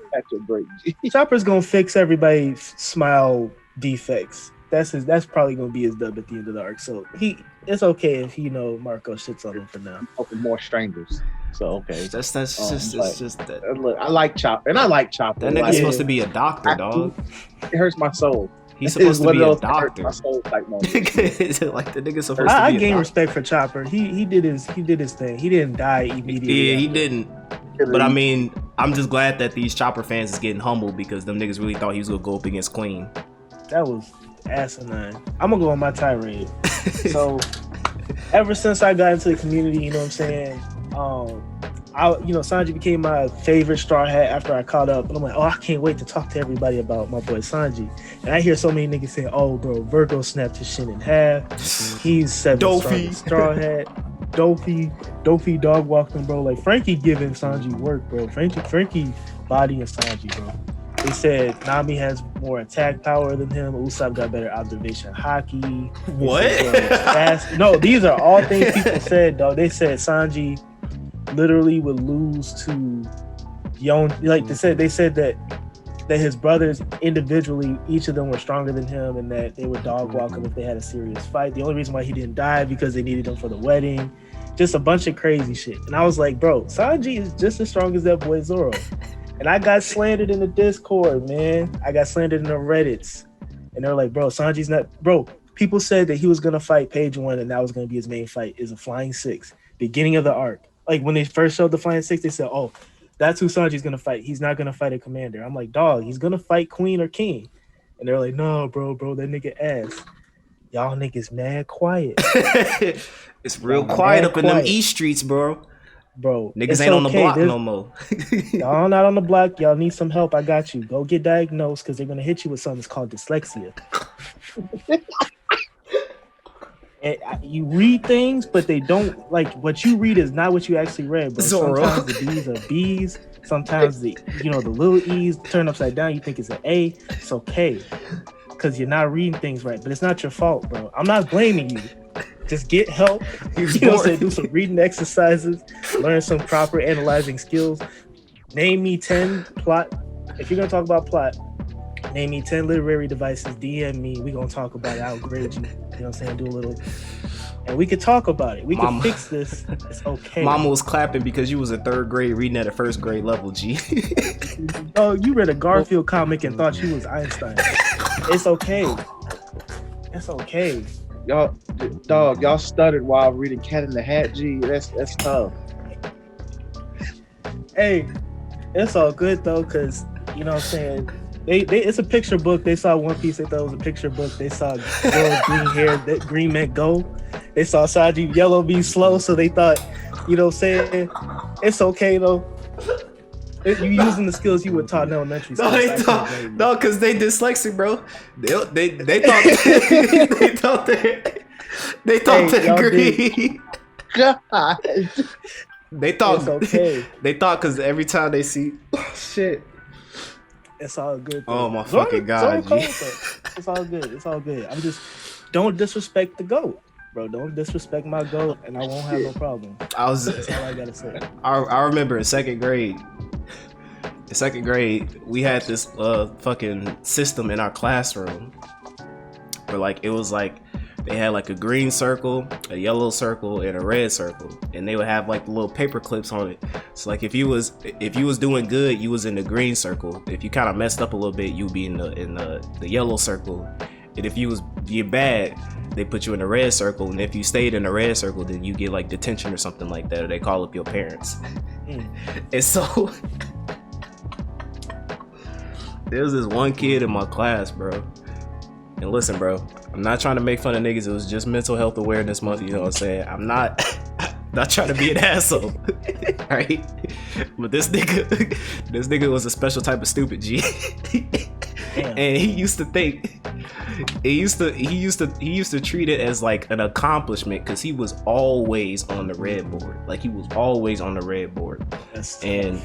gonna fix everybody's smile defects. That's probably gonna be his dub at the end of the arc. So it's okay if Marco shits on him for now. Open more strangers. So okay, that's just that. Look, I like Chopper, and I like Chopper. That nigga's supposed to be a doctor, dog. It hurts my soul. He's supposed to be a doctor. My soul type moment. Like the nigga's supposed to be. I gain respect for Chopper. He did his thing. He didn't die immediately. Yeah, he didn't. But I mean, I'm just glad that these Chopper fans is getting humbled because them niggas really thought he was gonna go up against Queen. That was asinine. I'm gonna go on my tirade. So ever since I got into the community, you know what I'm saying? Sanji became my favorite Straw Hat after I caught up, and I'm like, I can't wait to talk to everybody about my boy Sanji. And I hear so many niggas saying, oh bro, Virgo snapped his shit in half. He's 7th Straw Hat. Dofi dog walked him, bro. Like Frankie giving Sanji work, bro. Frankie bodying Sanji, bro. They said Nami has more attack power than him. Usopp got better observation hockey. What? No, these are all things people said, dog. They said Sanji literally would lose to Yon. Like they said that his brothers individually, each of them were stronger than him, and that they would dog walk him if they had a serious fight. The only reason why he didn't die because they needed him for the wedding. Just a bunch of crazy shit. And I was like, bro, Sanji is just as strong as that boy Zoro. And I got slandered in the Discord, man. I got slandered in the Reddits. And they're like, bro, Sanji's not... Bro, people said that he was going to fight Page 1 and that was going to be his main fight, is a Flying Six. Beginning of the arc. Like, when they first showed the Flying Six, they said, oh, that's who Sanji's going to fight. He's not going to fight a commander. I'm like, dog, he's going to fight Queen or King. And they're like, no, bro, that nigga ass. Y'all niggas mad quiet. It's real quiet up in them East streets, bro. Bro, niggas ain't on the block no more. Y'all not on the block. Y'all need some help. I got you. Go get diagnosed because they're gonna hit you with something that's called dyslexia. And you read things, but they don't like what you read is not what you actually read, bro. Sometimes the B's are B's. Sometimes the little E's turn upside down. You think it's an A. It's okay because you're not reading things right, but it's not your fault, bro. I'm not blaming you. Just get help. Do some reading exercises, learn some proper analyzing skills. Name me 10 plot. If you're gonna talk about plot, name me 10 literary devices. DM me. We're gonna talk about it. I'll grade you. You know what I'm saying? Do a little, and we could talk about it. We can fix this. It's okay. Mama was clapping because you was in 3rd grade reading at a 1st grade level. G. Oh, you read a Garfield comic and thought you was Einstein. It's okay. It's okay. Y'all stuttered while reading Cat in the Hat. G, that's tough. Hey, it's all good though, cause you know what I'm saying. They it's a picture book. They saw One Piece. They thought it was a picture book. They saw girl green hair. That green meant go. They saw Sanji yellow be slow, so they thought, you know what I'm saying. It's okay though. You using the skills you were taught in elementary school. No, because they dyslexic, bro. They thought they thought they agreed. God. They thought it's okay. They thought because every time they see shit. It's all good. Though. Oh my fucking God. It's all good. It's all good. I'm just don't disrespect the GOAT. Bro, don't disrespect my goat, and I won't have no problem. That's all I gotta say. I remember in second grade. In second grade, we had this fucking system in our classroom where like it was like they had like a green circle, a yellow circle, and a red circle, and they would have like the little paper clips on it. So like if you was doing good, you was in the green circle. If you kind of messed up a little bit, you'd be in the yellow circle. And if you're bad, they put you in the red circle. And if you stayed in the red circle, then you get like detention or something like that, or they call up your parents. And so there was this one kid in my class, bro. And listen, bro, I'm not trying to make fun of niggas. It was just Mental Health Awareness Month. You know what I'm saying? I'm not trying to be an asshole, right? But this nigga was a special type of stupid G. And he used to think, he used to treat it as like an accomplishment because he was always on the red board. Like he was always on the red board. And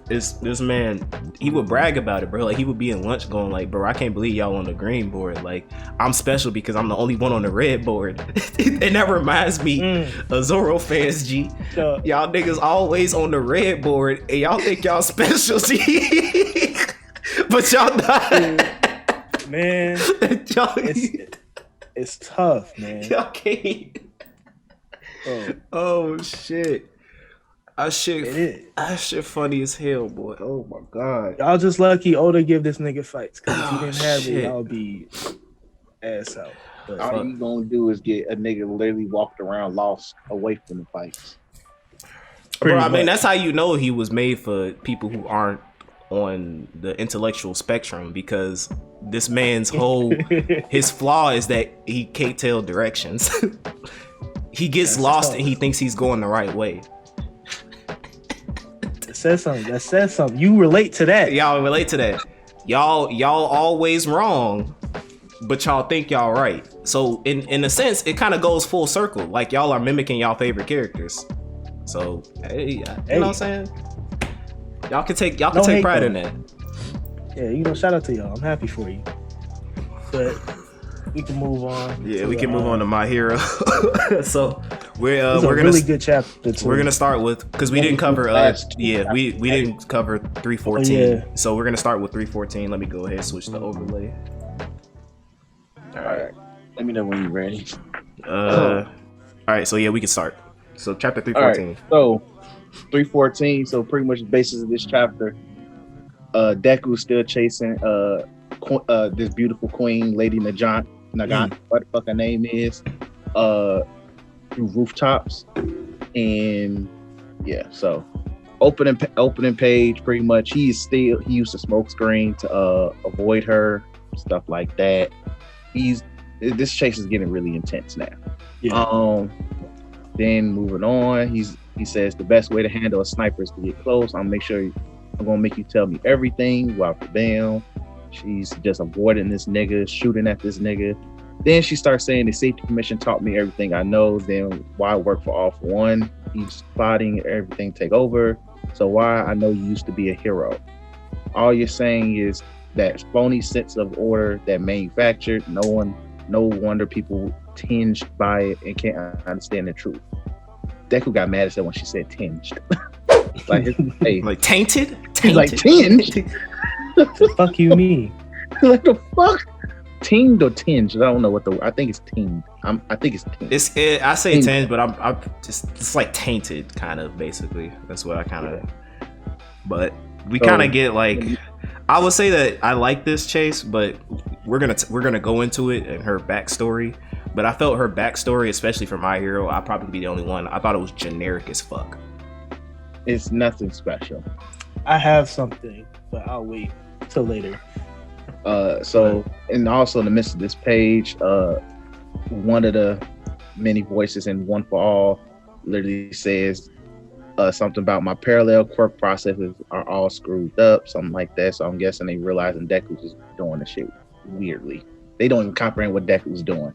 this man, he would brag about it, bro. Like he would be in lunch going like, bro, I can't believe y'all on the green board. Like I'm special because I'm the only one on the red board. And that reminds me of Zoro fans, G. Y'all niggas always on the red board and y'all think y'all special, G. But y'all not. Man, it's tough, man. Y'all can't. Oh shit. That shit funny as hell, boy. Oh my god. Y'all just lucky Oda give this nigga fights. Cause if he didn't have it, y'all be ass out. But all you gonna do is get a nigga literally walked around lost away from the fights. Bro, I mean that's how you know he was made for people who aren't on the intellectual spectrum, because this man's whole his flaw is that he can't tell directions. He gets lost and he thinks he's going the right way. That says something. You relate to that. Y'all relate to that. Y'all always wrong, but y'all think y'all right. So in a sense, it kind of goes full circle. Like y'all are mimicking y'all favorite characters. So hey, you know what I'm saying? Y'all can take pride in that. Yeah, shout out to y'all. I'm happy for you. But we can move on. Yeah, we can move on to My Hero. So we're gonna really good chapter. We're gonna start with, because we didn't cover we didn't cover 314. So we're gonna start with 314. Let me go ahead and switch the overlay. All right. Let me know when you're ready. All right, so yeah, we can start. So chapter 314. Right, so 314. So pretty much the basis of this chapter. Deku's still chasing this beautiful queen, Lady Nagant, what the fuck her name is, through rooftops. And yeah, so opening page, pretty much he used a smoke screen to avoid her, stuff like that. This chase is getting really intense now. Then moving on, he says the best way to handle a sniper is to get close. I'm gonna make you tell me everything. Wow, bam. She's just avoiding this nigga, shooting at this nigga. Then she starts saying the safety commission taught me everything I know. Then why work for All For One? He's plotting everything take over. So why? I know you used to be a hero. All you're saying is that phony sense of order that manufactured. No wonder people tinged by it and can't understand the truth. Deku got mad at her when she said tinged. Like tainted? He's like tinged? The fuck you mean? Like the fuck? Tinged or tinged? I don't know I think it's tinged. I think it's tinged. I say tinged, but I'm just, it's like tainted, kind of, basically. That's what I kind of. But we kind of get like, I would say that I like this chase, but we're gonna go into it and her backstory. But I felt her backstory, especially for My Hero, I'd probably be the only one. I thought it was generic as fuck. It's nothing special. I have something, but I'll wait till later. And also in the midst of this page, one of the many voices in One For All literally says something about my parallel quirk processes are all screwed up, something like that. So I'm guessing they realizing Deku's just doing the shit weirdly. They don't even comprehend what Deku's doing.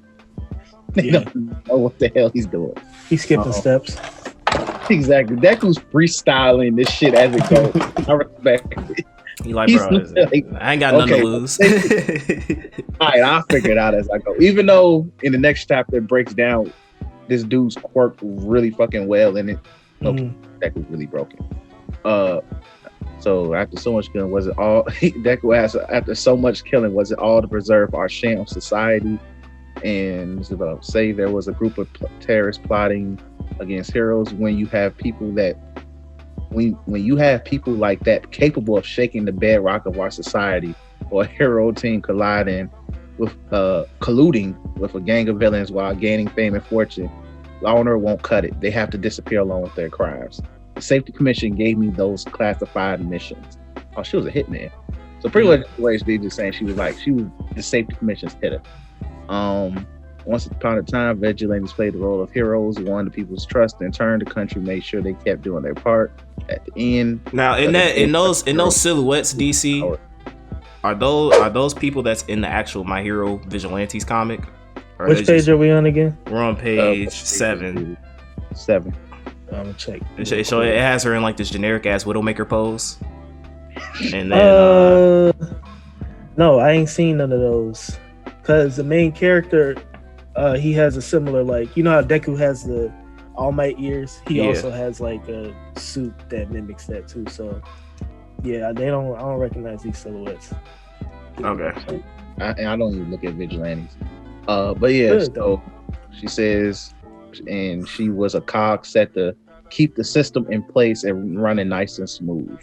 They don't know what the hell he's doing. He's skipping steps. Exactly. Deku's freestyling this shit as it goes. I respect it. You like, bro, like, I ain't got nothing to lose. All right, I'll figure it out as I go. Even though in the next chapter it breaks down this dude's quirk really fucking well, and it that was really broken. So after so much killing, was it all? Deku asked, after so much killing, was it all to preserve our sham society? And it's about say there was a group of terrorists plotting against heroes. When you have people that, when you have people like that capable of shaking the bedrock of our society, or a hero team colluding with a gang of villains while gaining fame and fortune, law and order won't cut it. They have to disappear along with their crimes. The Safety Commission gave me those classified missions. Oh, she was a hitman. So pretty much the way they just saying she was the Safety Commission's hitter. Once upon a time, vigilantes played the role of heroes, won the people's trust, and turned the country, made sure they kept doing their part. At the end, now in those silhouettes, DC, are those people that's in the actual My Hero Vigilantes comic? Which page are we on again? We're on page 7. 7. I'm gonna check. So it has her in like this generic ass Widowmaker pose. And then no, I ain't seen none of those. Cause the main character, he has a similar, like, you know how Deku has the All Might ears? He also has like a suit that mimics that too. So yeah, I don't recognize these silhouettes. Okay. I don't even look at vigilantes. But yeah, so she says, and she was a cog set to keep the system in place and running nice and smooth.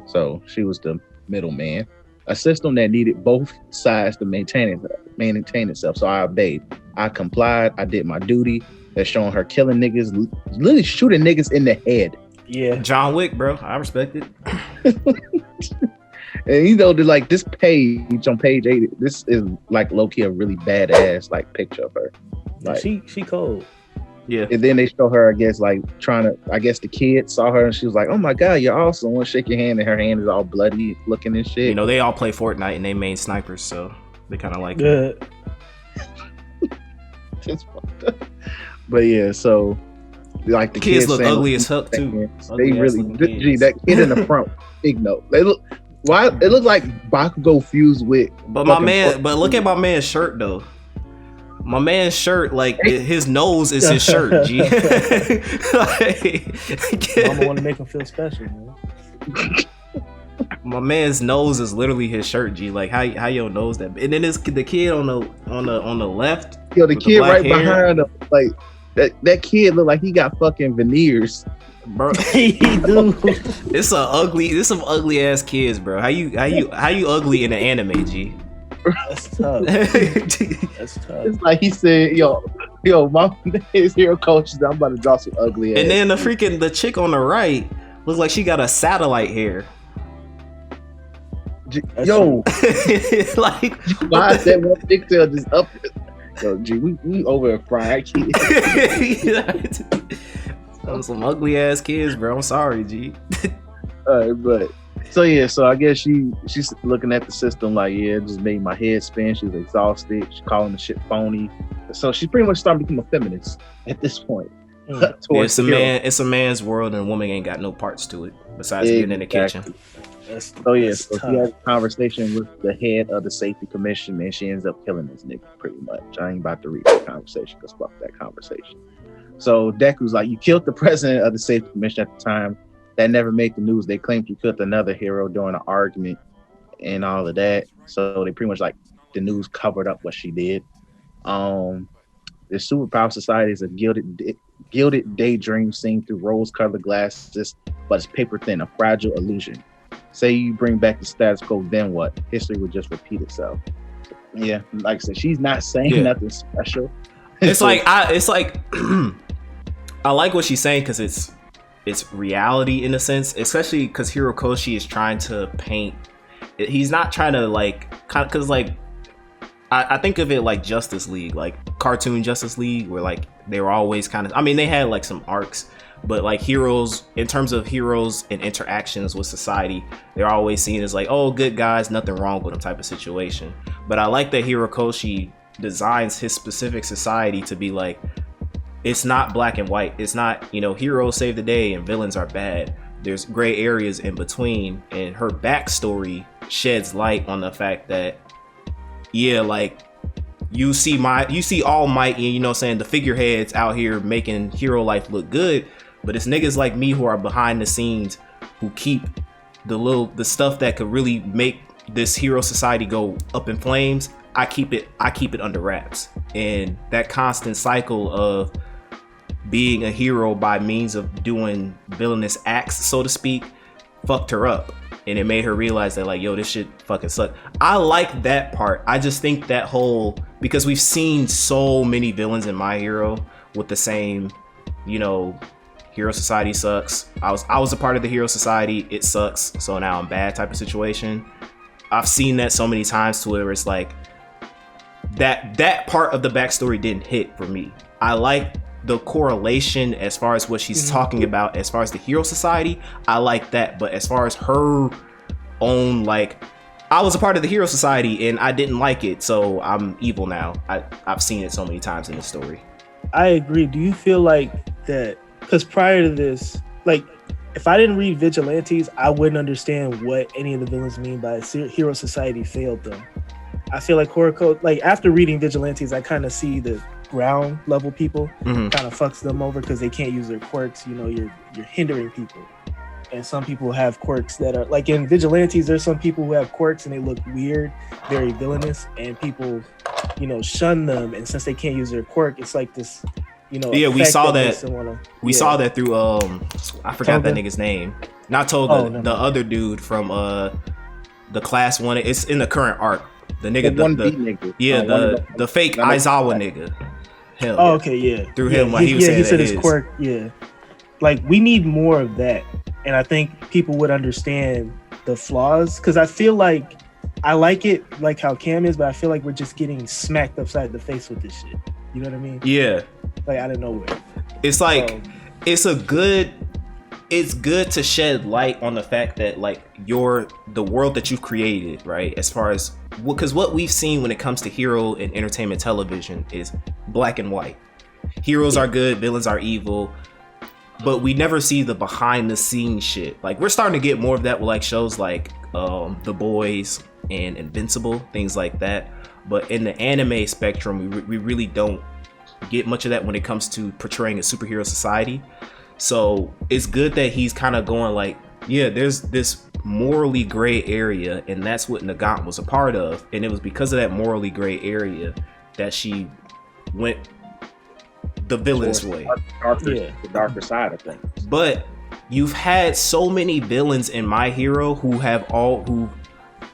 So she was the middleman. A system that needed both sides to maintain itself. So I obeyed. I complied. I did my duty. They're showing her killing niggas, literally shooting niggas in the head. Yeah. John Wick, bro. I respect it. And you know, like this page on page 8, this is like low-key a really badass like picture of her. Like, she cold. Yeah. And then they show her, I guess, like I guess the kid saw her and she was like, "Oh my god, you're awesome." Want to shake your hand, and her hand is all bloody looking and shit. You know, they all play Fortnite and they main snipers, so they kind of like it. It's fucked up. But yeah, so like the kids look ugly as fuck too. They really, that kid in the front, big note. They look. Why it looked like Bakugo fused with. But look at my man's shirt though. My man's shirt, like his nose is his shirt. G. Mama want to make him feel special, man. My man's nose is literally his shirt. G. Like how your nose that? And then the kid on the left. Yo, the kid right behind him, like that kid look like he got fucking veneers. Bro, he do. There's some ugly ass kids, bro. How you ugly in the anime, G? That's tough. That's tough. It's like he said, yo, my his hero coach. I'm about to draw some ugly ass. And then the chick on the right looks like she got a satellite hair. Yo, like why is that one pigtail just up? Yo, G, we over a fry kid. Some ugly ass kids, bro. I'm sorry, G. But so yeah, so I guess she's looking at the system like, yeah, it just made my head spin. She was exhausted. She's calling the shit phony. So she's pretty much starting to become a feminist at this point. Yeah, it's a man's world, and a woman ain't got no parts to it besides being in the kitchen. So yeah, so she has a conversation with the head of the Safety Commission, and she ends up killing this nigga pretty much. I ain't about to read that conversation because fuck that conversation. So Deku's like, you killed the president of the Safety Commission at the time. That never made the news. They claimed you killed another hero during an argument and all of that. So they pretty much like the news covered up what she did. The superpower society is a gilded daydream seen through rose-colored glasses, but it's paper thin, a fragile illusion. Say you bring back the status quo, then what? History would just repeat itself. Yeah, like I said, she's not saying nothing special. It's like I like what she's saying because it's reality in a sense, especially because Hirokoshi is trying to paint. He's not trying to because I think of it like Justice League, like cartoon Justice League, where like they were always kind of. I mean, they had like some arcs, but like heroes, in terms of heroes and interactions with society, they're always seen as like, oh, good guys, nothing wrong with them type of situation. But I like that Hirokoshi designs his specific society to be like, it's not black and white. It's not, heroes save the day and villains are bad. there's gray areas in between, and her backstory sheds light on the fact that, yeah, like you see All Might and, you know what I'm saying, the figureheads out here making hero life look good, but it's niggas like me who are behind the scenes who keep the stuff that could really make this hero society go up in flames. I keep it under wraps. And that constant cycle of being a hero by means of doing villainous acts, so to speak, fucked her up. And it made her realize that, like, yo, this shit fucking sucks. I like that part. I just think that whole, because we've seen so many villains in My Hero with the same, you know, hero society sucks. I was a part of the hero society. It sucks. So now I'm bad type of situation. I've seen that so many times to where it's like that part of the backstory didn't hit for me. I like the correlation as far as what she's talking about, as far as the hero society. I like that, but as far as her own, like, I was a part of the hero society and I didn't like it, so I'm evil now. I've seen it so many times in the story. I agree. Do you feel like that? Because prior to this, like, if I didn't read Vigilantes, I wouldn't understand what any of the villains mean by hero society failed them. I feel like Horror Code, like, after reading Vigilantes, I kind of see the ground level people kind of fucks them over because they can't use their quirks. You know, you're hindering people. And some people have quirks that are, like in Vigilantes, there's some people who have quirks and they look weird, very villainous, and people, you know, shun them. And since they can't use their quirk, it's like this, you know. Yeah, we saw that. Saw that through I forgot that nigga's name. Not Toga, the other dude from the class one. It's in the current arc. The nigga, nigga. Yeah, the fake Aizawa nigga. Him. Oh, okay, yeah. Through him, like he was saying, he said his quirk. Yeah, like we need more of that, and I think people would understand the flaws, because I feel like I like it, like how Cam is, but I feel like we're just getting smacked upside the face with this shit. You know what I mean? Yeah. Like out of nowhere. It's like it's good to shed light on the fact that, like, the world that you've created, right? As far as, because what we've seen when it comes to hero and entertainment television is black and white. Heroes are good, villains are evil, but we never see the behind the scenes shit. Like, we're starting to get more of that with, like, shows like The Boys and Invincible, things like that. But in the anime spectrum, we really don't get much of that when it comes to portraying a superhero society. So it's good that he's kind of going like, yeah, there's this morally gray area, and that's what Nagant was a part of. And it was because of that morally gray area that she went the villain's way. The darker side of things. But you've had so many villains in My Hero who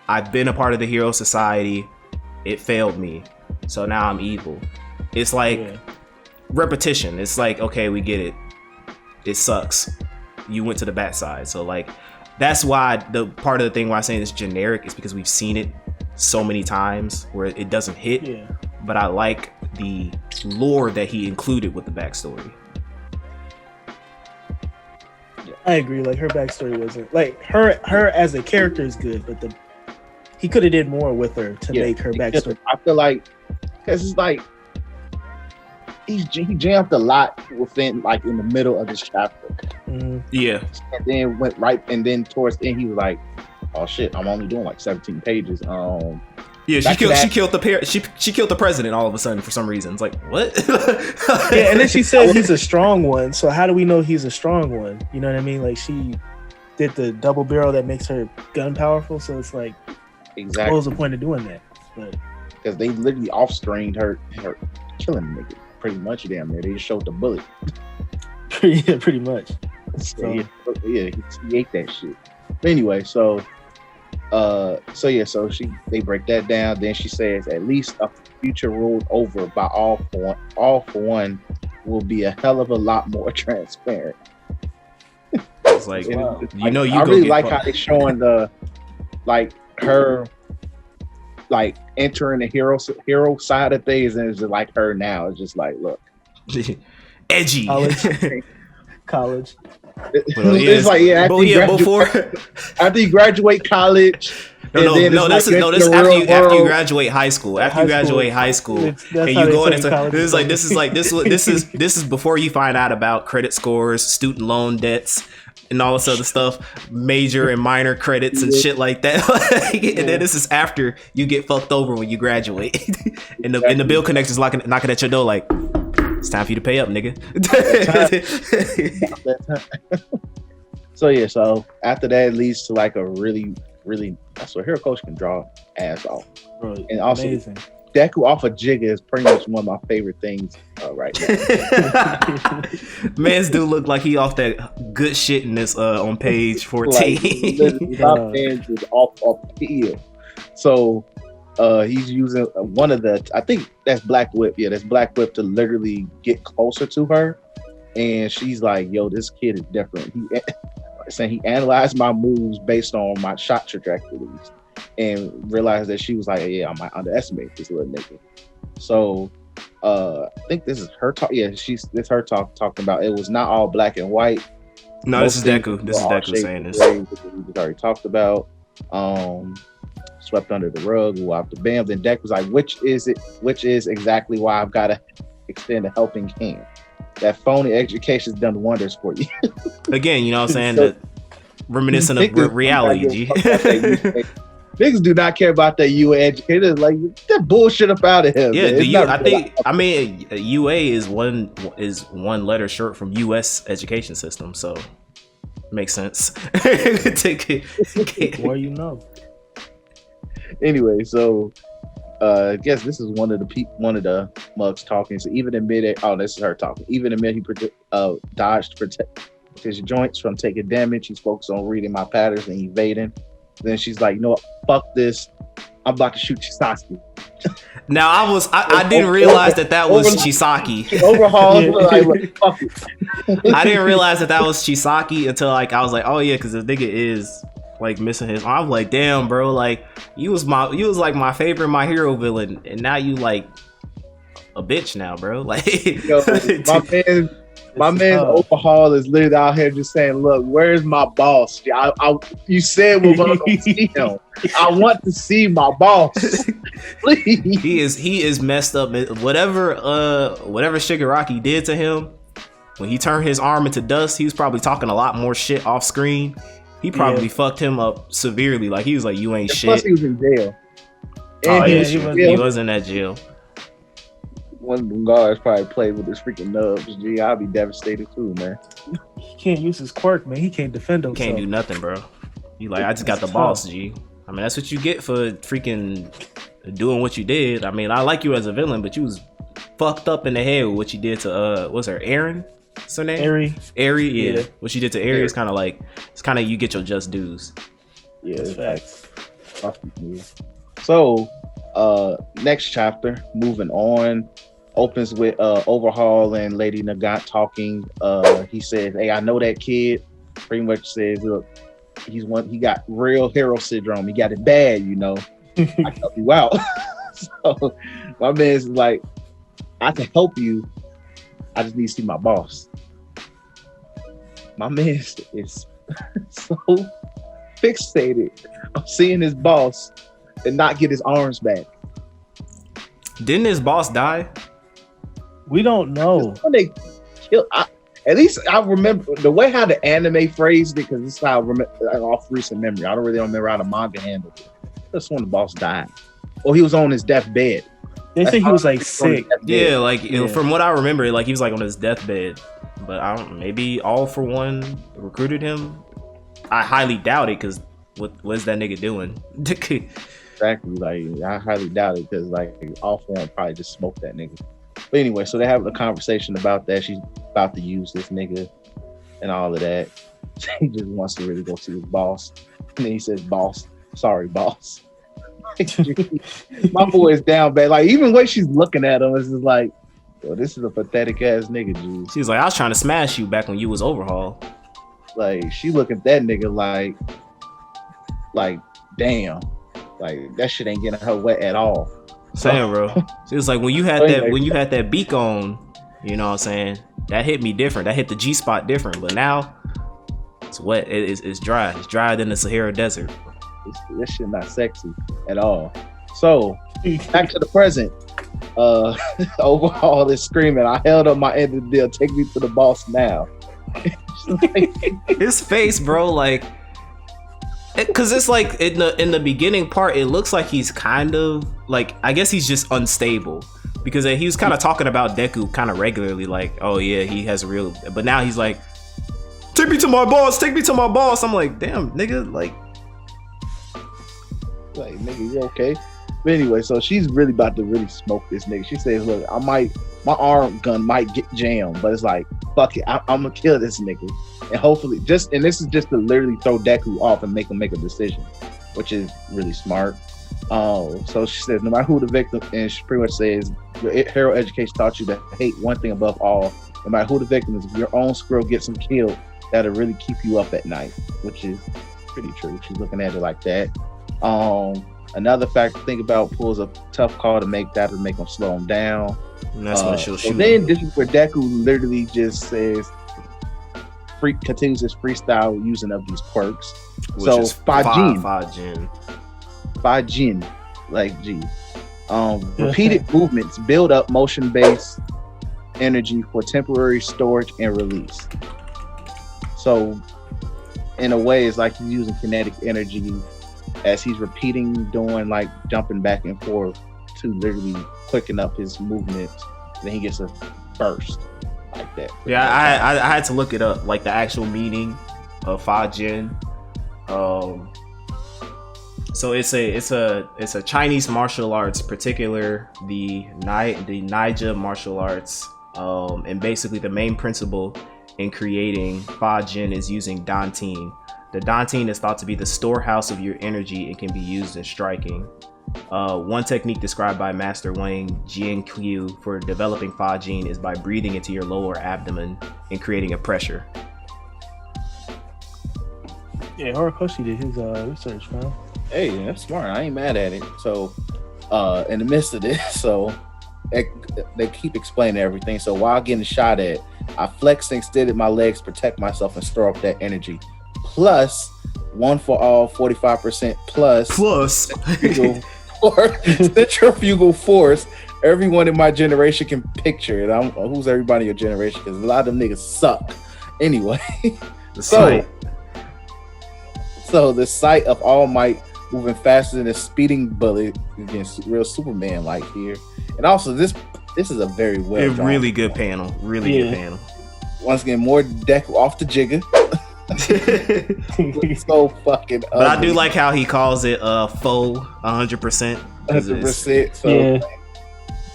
I've been a part of the hero society. It failed me. So now I'm evil. It's like repetition. It's like, okay, we get it. It sucks. You went to the bad side. So, like, that's why the part of the thing why I'm saying it's generic is because we've seen it so many times where it doesn't hit. Yeah. But I like the lore that he included with the backstory. I agree. Like, her backstory wasn't, like, her as a character is good, but he could have did more with her to make her backstory. I feel like, because it's like, he jammed a lot within, like, in the middle of this chapter. Mm-hmm. Yeah. And then went right, and then towards the end he was like, oh shit, I'm only doing like 17 pages. Yeah, she killed the president all of a sudden for some reason. It's like, what? Yeah, and then she said he's a strong one. So how do we know he's a strong one? You know what I mean? Like, she did the double barrel that makes her gun powerful. So it's like, exactly, what was the point of doing that? But because they literally off-screened her killing the nigga. Pretty much, damn near. They just showed the bullet. Yeah, pretty much. So, yeah, he ate that shit. But anyway, so they break that down. Then she says, at least a future ruled over by all for one will be a hell of a lot more transparent. It's like, wow. You know, I really like how they're showing her like entering the hero side of things, and it's just like her now. It's just like, look, edgy college. It's like, yeah, after you graduate college. This is after you graduate high school. After you graduate high school, and you go into this is before you find out about credit scores, student loan debts, and all this other stuff, major and minor credits and shit like that. And then this is after you get fucked over when you graduate, and the bill connector's knocking at your door like, it's time for you to pay up, nigga. So yeah, so after that it leads to like a really, so Hero Coach can draw ass off. Bro, and also amazing. Deku off of Jigga is pretty much one of my favorite things right now. Man's do look like he off that good shit in this on page 14. My man's is off peel. So he's using one of the, I think that's Black Whip. Yeah, that's Black Whip to literally get closer to her. And she's like, yo, this kid is different. He analyzed my moves based on my shot trajectories and realized that she was like, yeah, I might underestimate this little nigga. So I think this is her talk. Yeah, this her talking about it was not all black and white. No, this is Deku. This is Deku saying this. We already talked about. Swept under the rug, whopped the bam. Then Deck was like, which is exactly why I've got to extend a helping hand. That phony education's done wonders for you. Again, you know what I'm saying? That reminiscent of reality, G. Niggas do not care about that UA educator. Like, get that bullshit up out of here. Man. UA is one letter short from US education system, so makes sense. Well, you know. Anyway, so I guess this is one of the mugs talking. So even in mid, this is her talking. Even in mid, he dodged to protect his joints from taking damage. He's focused on reading my patterns and evading. Then she's like, you know what? Fuck this. I'm about to shoot Chisaki. Now I didn't realize that was Chisaki. Overhaul. Like, fuck it. I didn't realize that was Chisaki until like I was like, oh yeah, because the nigga is like missing his arm. I'm like, damn, bro, like you was like my favorite My Hero villain, and now you like a bitch now, bro. Like, yo, my man's overhaul is literally out here just saying, look, where's my boss? You said we're gonna go see him. I want to see my boss. Please. He is messed up. Whatever Shigaraki did to him when he turned his arm into dust, he was probably talking a lot more shit off screen. He probably fucked him up severely. Like, he was like, you ain't shit. Plus he was in jail. He was in that jail. One of them guards probably played with his freaking nubs. Gee, I'll be devastated too, man. He can't use his quirk, man. He can't defend himself. He can't do nothing, bro. You like, I just got the boss, G. I mean, that's what you get for freaking doing what you did. I mean, I like you as a villain, but you was fucked up in the head with what you did to what's her Aaron? What's her name? Eri, yeah. What you did to Eri is kind of like, it's kind of you get your just dues. Yeah, that's facts. So, next chapter, moving on, opens with Overhaul and Lady Nagant talking. He says, hey, I know that kid. Pretty much says, look, he got real hero syndrome. He got it bad, you know. I can help you out. So my man's like, I can help you. I just need to see my boss. My man is so fixated on seeing his boss and not get his arms back. Didn't his boss die? We don't know. When they kill, at least I remember the way how the anime phrased it, because this is how I remember off recent memory. I don't remember how the manga handled it. That's when the boss died. Or he was on his deathbed. They think he was like sick. Yeah, like from what I remember, like he was like on his deathbed. But maybe All For One recruited him. I highly doubt it, because what's that nigga doing? Exactly, like I highly doubt it, because like All For One probably just smoked that nigga. But anyway, so they have a conversation about that. She's about to use this nigga and all of that. He just wants to really go see his boss. And then he says, boss, sorry, boss. My boy is down bad. Like, even the way she's looking at him is just like, yo, this is a pathetic ass nigga, dude. She's like, I was trying to smash you back when you was Overhaul. Like, she look at that nigga like, damn. Like, that shit ain't getting her wet at all. Same, bro. She was like, when you had that beak on, you know what I'm saying? That hit me different. That hit the G spot different. But now it's wet. It's dry. It's drier than the Sahara Desert. This shit not sexy at all. So back to the present. Overhaul is screaming, I held up my end of the deal. Take me to the boss now. His face, bro, like, because it's like in the beginning part, it looks like he's kind of like, I guess he's just unstable, because he was kind of talking about Deku kind of regularly, like, oh yeah, he has a real, but now he's like, take me to my boss, take me to my boss. I'm like, damn, nigga, like nigga, you okay? But anyway, so she's really about to really smoke this nigga. She says, look, my arm gun might get jammed, but it's like, fuck it, I'm gonna kill this nigga. And hopefully, and this is just to literally throw Deku off and make him make a decision, which is really smart. So she says, no matter who the victim, and she pretty much says, your hero education taught you to hate one thing above all. No matter who the victim is, if your own squirrel gets him killed, that'll really keep you up at night, which is pretty true. She's looking at it like that. Another fact to think about, pulls a tough call to make that to make him slow him down. And that's when she'll shoot. Then this is where Deku literally just says, continues his freestyle using of these quirks. Which so is Fajin, like G. Repeated movements build up motion-based energy for temporary storage and release. So in a way, it's like he's using kinetic energy as he's repeating, doing like jumping back and forth to literally quicken up his movements. Then he gets a burst like that. Yeah, I had to look it up, like the actual meaning of Fajin. So it's a Chinese martial arts, particular the Naija martial arts, and basically the main principle in creating Fajin is using Dantian. The Dantian is thought to be the storehouse of your energy and can be used in striking. One technique described by Master Wang Jiankyu for developing Fajin is by breathing into your lower abdomen and creating a pressure. Yeah, Horikoshi did his research, man. Hey, that's smart. I ain't mad at it. So, in the midst of this, so they keep explaining everything. So while getting shot at, I flexed and extended my legs to protect myself and store up that energy. Plus, one for all, 45% plus centrifugal force. Everyone in my generation can picture it. Who's everybody in your generation? Because a lot of them niggas suck. Anyway, so the sight of All Might moving faster than a speeding bullet against real Superman like here. And also this is a very really good panel. Really good panel. Once again, more Deku off the jigger. So fucking ugly. But I do like how he calls it faux 100%. 100%.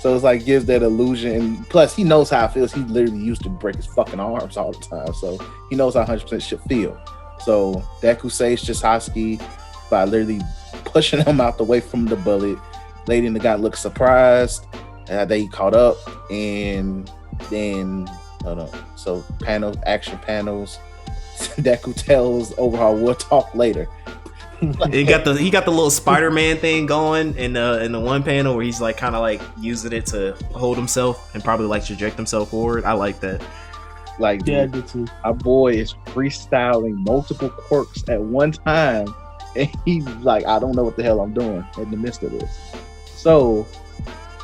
So it's like gives that illusion, and plus he knows how it feels. He literally used to break his fucking arms all the time, so he knows how 100% should feel. So Deku saves Chisaki by literally pushing him out the way from the bullet. Lady and the guy look surprised that he caught up, and then hold on. So action panels. Deku tells Overhaul, we'll talk later. he got the little Spider-Man thing going in the one panel where he's like kind of like using it to hold himself and probably like traject himself forward. I like that. Like, yeah, I do too. Our boy is freestyling multiple quirks at one time, and he's like, I don't know what the hell I'm doing in the midst of this. So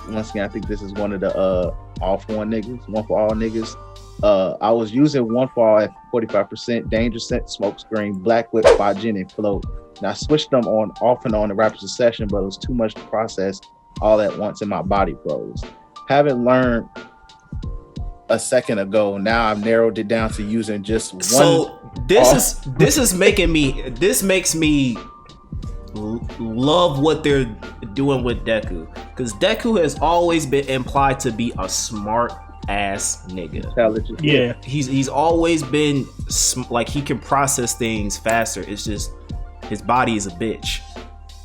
once again, I think this is one of the all for one niggas, one for all niggas. I was using one for all at 45%, danger scent, smoke screen, black whip, Fajin, and float. And I switched them on off and on in rapid succession, but it was too much to process all at once and my body froze. Having learned a second ago, now I've narrowed it down to using just one. So this makes me love what they're doing with Deku, because Deku has always been implied to be a smart ass nigga. Intelligent. Yeah, he's always been like he can process things faster. It's just his body is a bitch.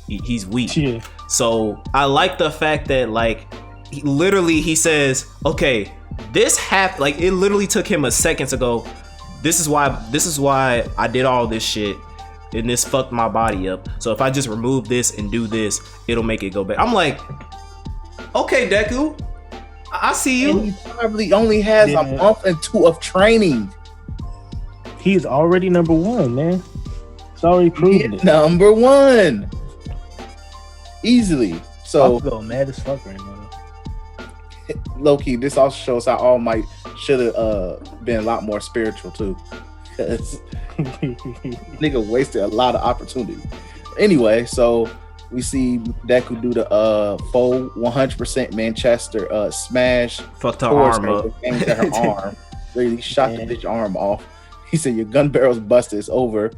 He's weak. Yeah. So I like the fact that like he says, okay, this happened. Like it literally took him a second to go, this is why I did all this shit and this fucked my body up. So if I just remove this and do this, it'll make it go back. I'm like, okay, Deku, I see you. And he probably only has a month and two of training. He's already number one, man. It's already proven it. Number one. Easily. So I'm going mad as fuck right now. low-key, this also shows how All Might should have been a lot more spiritual too. Because nigga wasted a lot of opportunity. Anyway, so we see Deku do the full 100% Manchester smash. Fucked her arm up. Aimed at her arm. Really shot the bitch arm off. He said, "Your gun barrel's busted. It's over."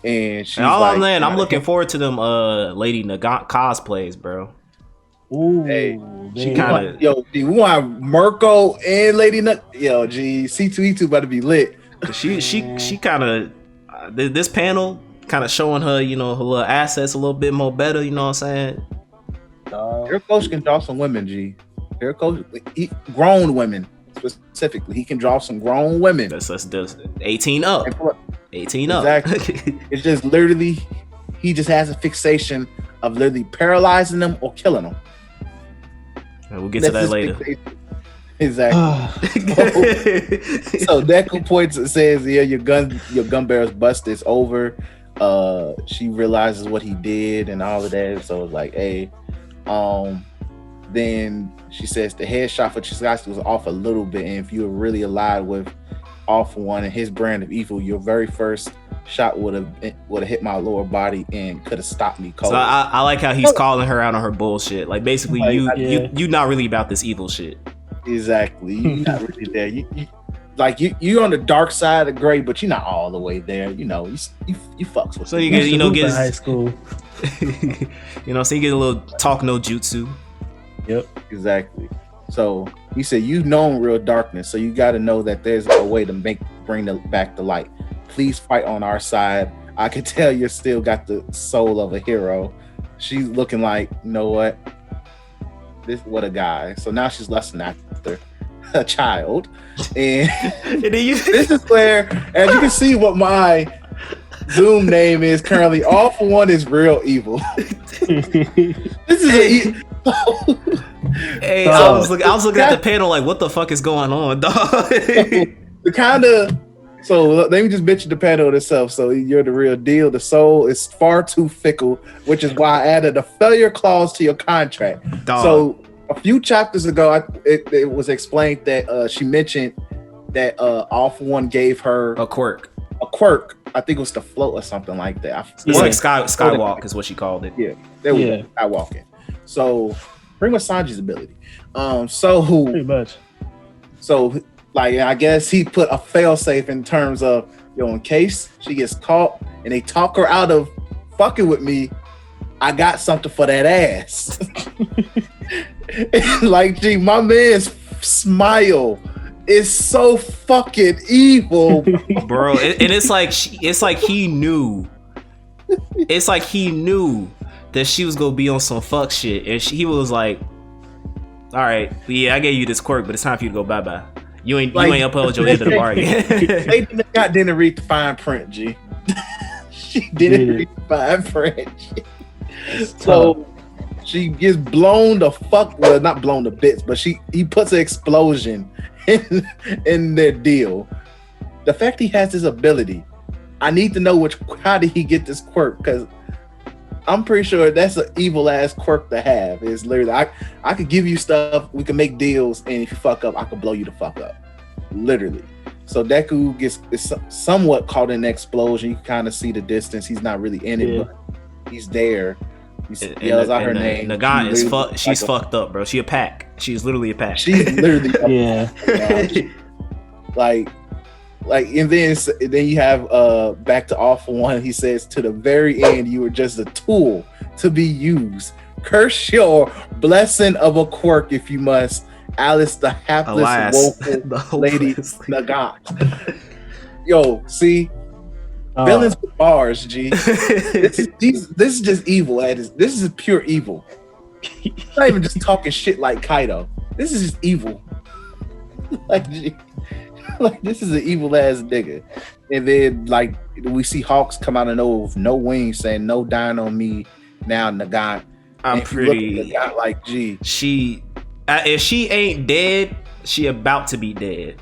And she's I'm looking forward to them Lady Nagant cosplays, bro. Ooh, hey, she kind of we want to have Mirko and Lady Nut. Yo, G, C2E2 about to be lit. She kind of this panel kind of showing her, you know, her little assets a little bit more better. You know what I'm saying? Your coach can draw some women, G. Your coach, grown women specifically. He can draw some grown women. That's 18 up. 18 up. Exactly. It's just literally, he just has a fixation of literally paralyzing them or killing them. And we'll get to that later. Exactly. so Deku points and says, "Yeah, your gun barrel's busted. It's over." She realizes what he did and all of that. So it's like, hey, then she says the headshot for Chaz was off a little bit, and if you were really aligned with All For One and his brand of evil, your very first shot would have hit my lower body and could have stopped me cold. So I like how he's calling her out on her bullshit. Like basically, you not really about this evil shit. Exactly, you're not really there. You're on the dark side of gray, but you're not all the way there. You know, you fucks with. So you get high school. So you get a little talk no jutsu. Yep, exactly. So he said, "You've known real darkness, so you got to know that there's a way to bring back the light. Please fight on our side. I can tell you still got the soul of a hero." She's looking like, you know what? What a guy. So now she's lusting after a child, and this is where, as you can see, what my Zoom name is currently. All For One is real evil. This is Hey, I was looking at the panel like, what the fuck is going on, dog? So let me just mention the panel itself. So you're the real deal. The soul is far too fickle, which is why I added a failure clause to your contract. Dog. So a few chapters ago, it was explained that she mentioned that All For One gave her a quirk. I think it was the float or something like that. It's like skywalk is what she called it. Yeah, there we go. Skywalking. So pretty much Sanji's ability. So pretty much. So like, I guess he put a failsafe in terms of, in case she gets caught and they talk her out of fucking with me, I got something for that ass. Like, gee, my man's smile is so fucking evil, bro. And it's like he knew. It's like he knew that she was gonna be on some fuck shit, and he was like, "All right, yeah, I gave you this quirk, but it's time for you to go bye bye. You ain't upheld your end of the bargain." They didn't read the fine print, G. She didn't read the fine print. So she gets blown the fuck. Well, not blown to bits, but he puts an explosion in their deal. The fact he has this ability, I need to know how did he get this quirk? Because I'm pretty sure that's an evil ass quirk to have. It's literally, I could give you stuff, we can make deals, and if you fuck up, I could blow you the fuck up. Literally. So Deku is somewhat caught in the explosion. You can kind of see the distance. He's not really in it, but he's there. He yells out her name. Nagant is she's fucked up, bro. She a pack. She's literally a pack. She's literally like, and then you have back to All For One. He says, to the very end, you were just a tool to be used. Curse your blessing of a quirk if you must. Alice, the hapless, woeful lady Nagant. Yo, see, villains with bars, G. This is just evil. This is pure evil. He's not even just talking shit like Kaido. This is just evil. Like, G. Like, this is an evil ass nigga. And then, like, we see Hawks come out of nowhere with no wings saying, "No dying on me now, Nagant." I'm pretty Nagant, like, gee, if she ain't dead, she about to be dead.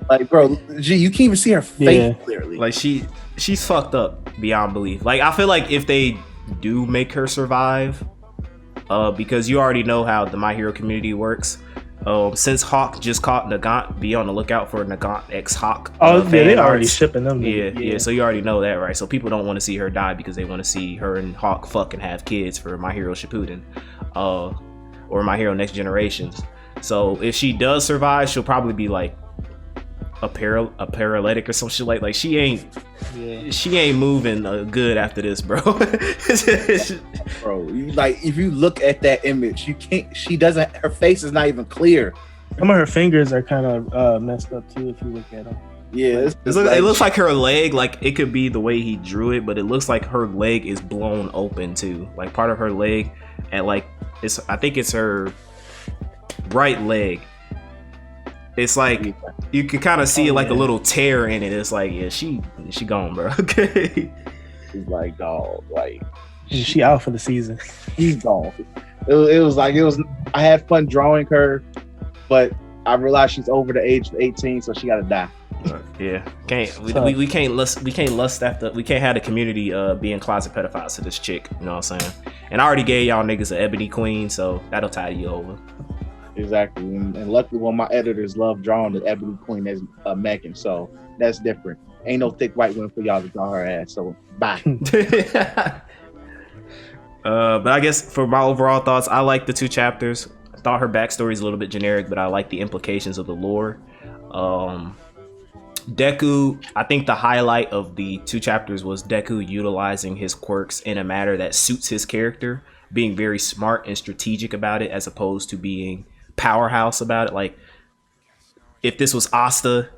like, bro, gee, you can't even see her face clearly. Like, she's fucked up beyond belief. Like, I feel like if they do make her survive, because you already know how the My Hero community works. Since Hawk just caught Nagant, be on the lookout for Nagant X Hawk. Oh yeah, they already shipping them. Yeah. So you already know that, right? So people don't want to see her die because they want to see her and Hawk fuck and have kids for My Hero Shippuden, or My Hero Next Generations. So if she does survive, she'll probably be like a paralytic or some shit like she ain't moving good after this, bro. Bro, like if you look at that image, you can't. She doesn't. Her face is not even clear. Some of her fingers are kind of messed up too. If you look at them. Yeah, it looks like her leg. Like it could be the way he drew it, but it looks like her leg is blown open too. Like part of her leg, and like I think it's her right leg. It's like you can kind of see like a little tear in it. It's like, yeah, she gone, bro. Okay. She's like, dog, like she out for the season. She's gone. It was. I had fun drawing her, but I realized she's over the age of 18, so she gotta die. Yeah, we can't lust after. We can't have the community being closet pedophiles to this chick. You know what I'm saying? And I already gave y'all niggas an ebony queen, so that'll tie you over. Exactly, and luckily one of my editors love drawing the ebony queen as Megan, so that's different. Ain't no thick white woman for y'all to draw her ass, so bye. But I guess for my overall thoughts, I like the 2 chapters. I thought her backstory is a little bit generic, but I like the implications of the lore. Deku, I think the highlight of the 2 chapters was Deku utilizing his quirks in a manner that suits his character, being very smart and strategic about it, as opposed to being powerhouse about it. Like if this was Asta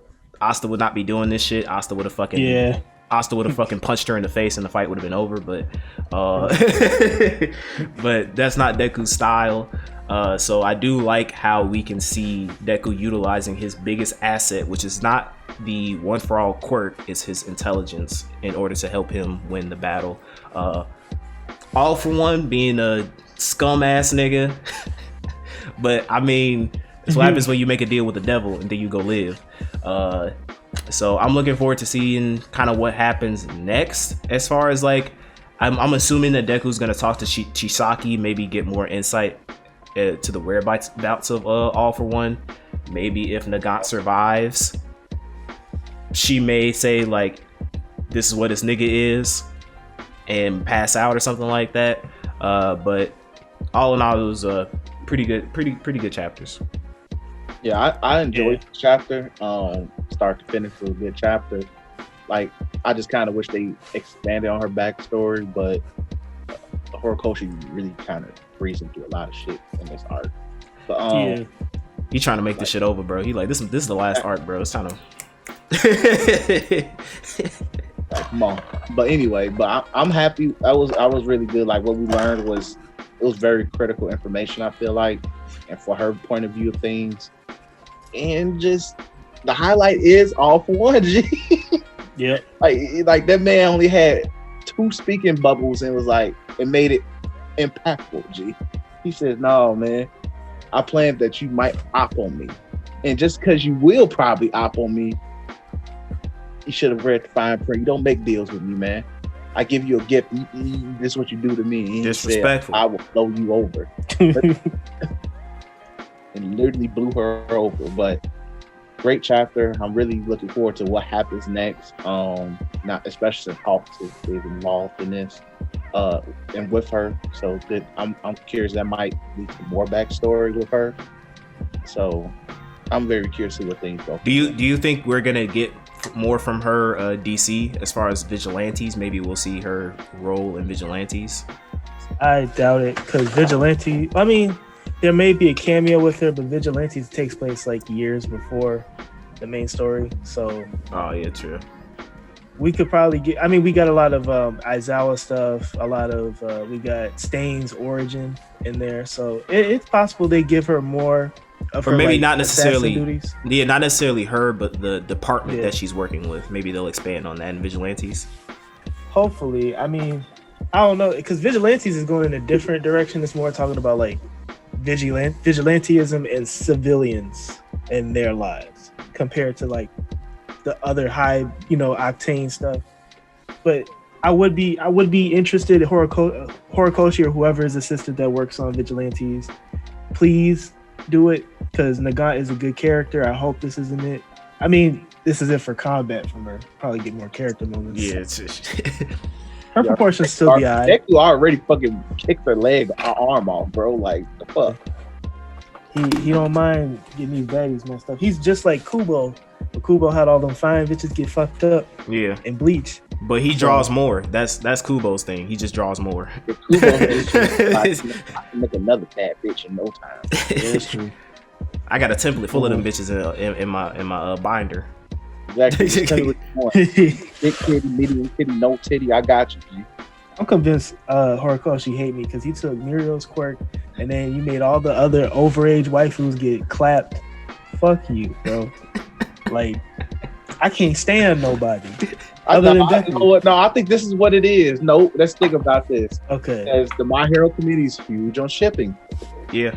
would not be doing this shit. Asta would have fucking punched her in the face and the fight would have been over, but but that's not Deku's style. So I do like how we can see Deku utilizing his biggest asset, which is not the one for all quirk, is his intelligence, in order to help him win the battle. All for One being a scum ass nigga. But I mean, that's what happens when you make a deal with the devil and then you go live. So I'm looking forward to seeing kind of what happens next. As far as like, I'm assuming that Deku's gonna talk to Chisaki, maybe get more insight to the whereabouts of All for One. Maybe if Nagant survives, she may say like, this is what this nigga is, and pass out or something like that. But all in all, it was pretty good chapters. Yeah, I enjoyed the chapter. Start to finish was a good chapter. Like, I just kind of wish they expanded on her backstory, but Horikoshi really kind of breezing through a lot of shit in this arc. But he trying to make this shit over, bro. He like, this is the last arc, bro. It's time to like, come on. But anyway, I'm happy. I was really good. Like, what we learned was, it was very critical information, I feel like, and for her point of view of things. And just the highlight is All for One. G. Yeah. Like that man only had 2 speaking bubbles and was like, it made it impactful. G. He said, "No, man, I planned that you might op on me, and just because you will probably op on me, you should have read the fine print. You don't make deals with me, man. I give you a gift. This is what you do to me." And disrespectful. Said, I will blow you over. And literally blew her over. But great chapter. I'm really looking forward to what happens next. Not especially since Hawk is involved in this, and with her. So that I'm curious, that might lead to more backstory with her. So I'm very curious to see what things go. Do you think we're gonna get more from her DC as far as vigilantes? Maybe we'll see her role in vigilantes. I doubt it, because vigilante, I mean, there may be a cameo with her, but vigilantes takes place like years before the main story. So oh yeah, true. We could probably get, I mean, we got a lot of Aizawa stuff, a lot of we got Stain's origin in there, so it's possible they give her more of or her, maybe like, not necessarily duties. Yeah, not necessarily her, but the department that she's working with. Maybe they'll expand on that in vigilantes. Hopefully. I mean, I don't know, because vigilantes is going in a different direction. It's more talking about like vigilantism and civilians in their lives compared to like the other high, octane stuff. But I would be interested in Horikoshi or whoever is assistant that works on vigilantes. Please do it, because Nagant is a good character. I hope this isn't it. I mean, this is it for combat from her. Probably get more character moments. Yeah, it's just her proportions still be alright. Deku already fucking kicked her arm off, bro. Like, the fuck? He don't mind getting these baddies messed up. He's just like Kubo. But Kubo had all them fine bitches get fucked up. Yeah. And Bleach. But he draws more. That's Kubo's thing. He just draws more. Kubo I can make another bad bitch in no time. Yeah, that's true. I got a template full of them bitches in my binder. Exactly. Big titty, medium titty, no titty. I got you, G. I'm convinced Horikoshi hate me because he took Muriel's quirk and then you made all the other overage waifus get clapped. Fuck you, bro. Like, I can't stand nobody. Other than Deku. No, I think this is what it is. No, let's think about this. Okay. Because the My Hero community is huge on shipping. Yeah.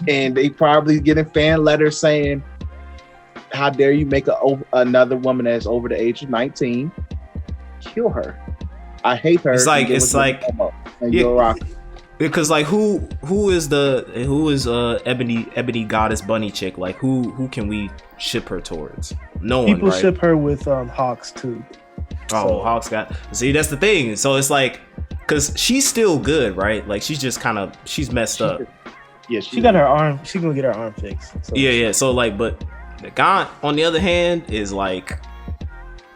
And they probably getting fan letters saying, how dare you make another woman that's over the age of 19? Kill her. I hate her. It's like and you're rocking. Because like who is Ebony Goddess Bunny chick? Like who can we ship her towards? No one. People right? ship her with Hawks too. Oh, Hawks got. See, that's the thing. So it's like, cause she's still good, right? Like she's just kind of messed up. Yeah, she got her arm. She's gonna get her arm fixed. So. Yeah. So like, but the Gaunt on the other hand is like,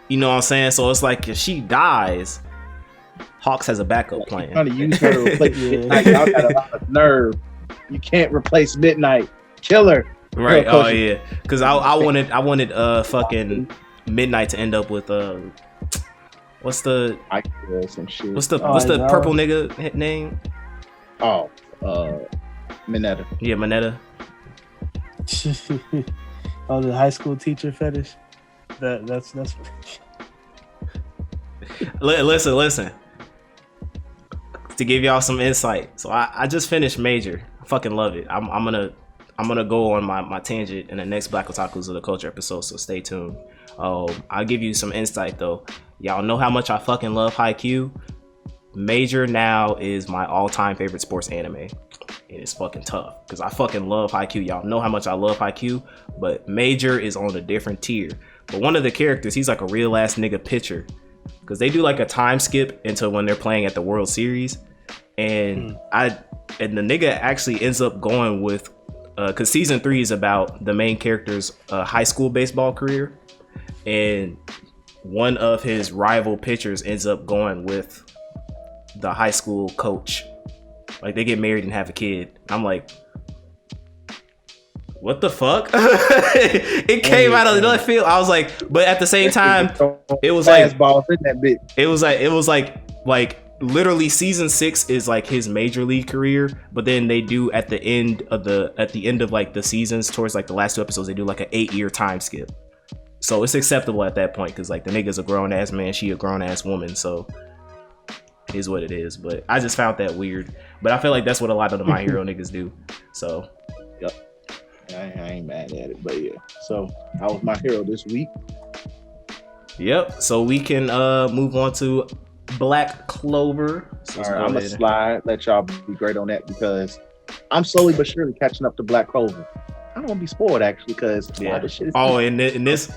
you know what I'm saying? So it's like if she dies, Hawks has a backup plan. Trying to use her to replace Midnight. Y'all got a lot of nerve. You can't replace Midnight. Kill her. Right. Oh yeah. Because I wanted fucking Midnight to end up with what's the some shit. What's the purple nigga name? Oh, Mineta. Yeah, Mineta. Oh, the high school teacher fetish. That's. Listen. To give y'all some insight, so I just finished Major. I fucking love it. I'm gonna go on my tangent in the next Black Otakus of the Culture episode, so stay tuned. I'll give you some insight though. Y'all know how much I fucking love Haikyuu. Major now is my all-time favorite sports anime. And it's fucking tough because I fucking love Haikyuu. Y'all know how much I love Haikyuu, but Major is on a different tier. But one of the characters, he's like a real ass nigga pitcher because they do like a time skip into when they're playing at the World Series. And the nigga actually ends up going with because season 3 is about the main character's high school baseball career, and one of his rival pitchers ends up going with the high school coach. Like they get married and have a kid. I'm like, what the fuck? It came out of left field. I was like, but at the same time, it was like it was like literally season 6 is like his major league career, but then they do at the end of like the seasons, towards like the last 2 episodes, they do like an 8-year time skip. So it's acceptable at that point because like the nigga's a grown ass man, she a grown ass woman, so it is what it is. But I just found that weird. But I feel like that's what a lot of the My Hero niggas do. So yep. I ain't mad at it, but yeah. So I was My Hero this week. Yep. So we can move on to Black Clover. So all right, I'm gonna slide. Let y'all be great on that because I'm slowly but surely catching up to Black Clover. I don't want to be spoiled actually because all this shit is in this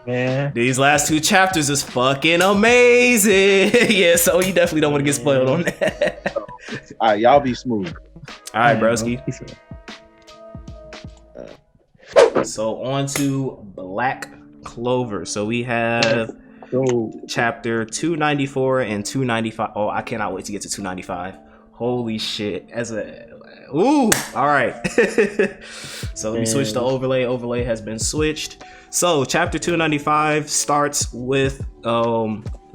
man, these last 2 chapters is fucking amazing. Yeah, so you definitely don't want to get spoiled on that. All right, y'all be smooth. All right, broski. So on to Black Clover. So we have chapter 294 and 295. Oh, I cannot wait to get to 295. Holy shit. All right. So let me switch the overlay. Overlay has been switched. So chapter 295 starts with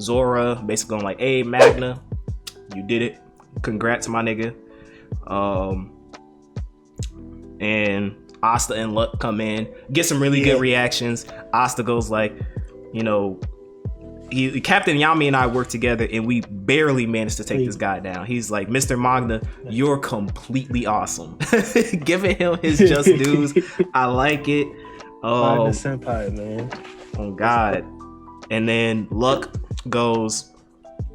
Zora basically going like, hey Magna, you did it. Congrats, my nigga. And Asta and Luck come in, get some really good reactions. Asta goes like, you know, Captain Yami and I worked together and we barely managed to take this guy down. He's like, Mr. Magna, you're completely awesome. Giving him his just dues. I like it. Magna senpai, man. Oh God. And then Luck goes,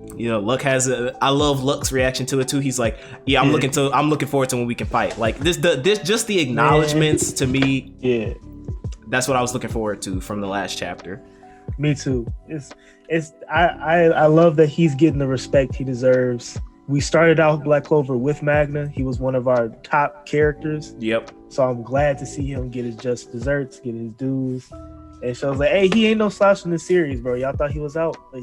Luck I love Luck's reaction to it too. He's like, yeah, I'm looking forward to when we can fight. Like this just the acknowledgments to me. Yeah, that's what I was looking forward to from the last chapter. Me too. I love that he's getting the respect he deserves. We started out Black Clover with Magna. He was one of our top characters. Yep. So I'm glad to see him get his just desserts, get his dues. And it shows like, hey, he ain't no slouch in the series, bro. Y'all thought he was out. But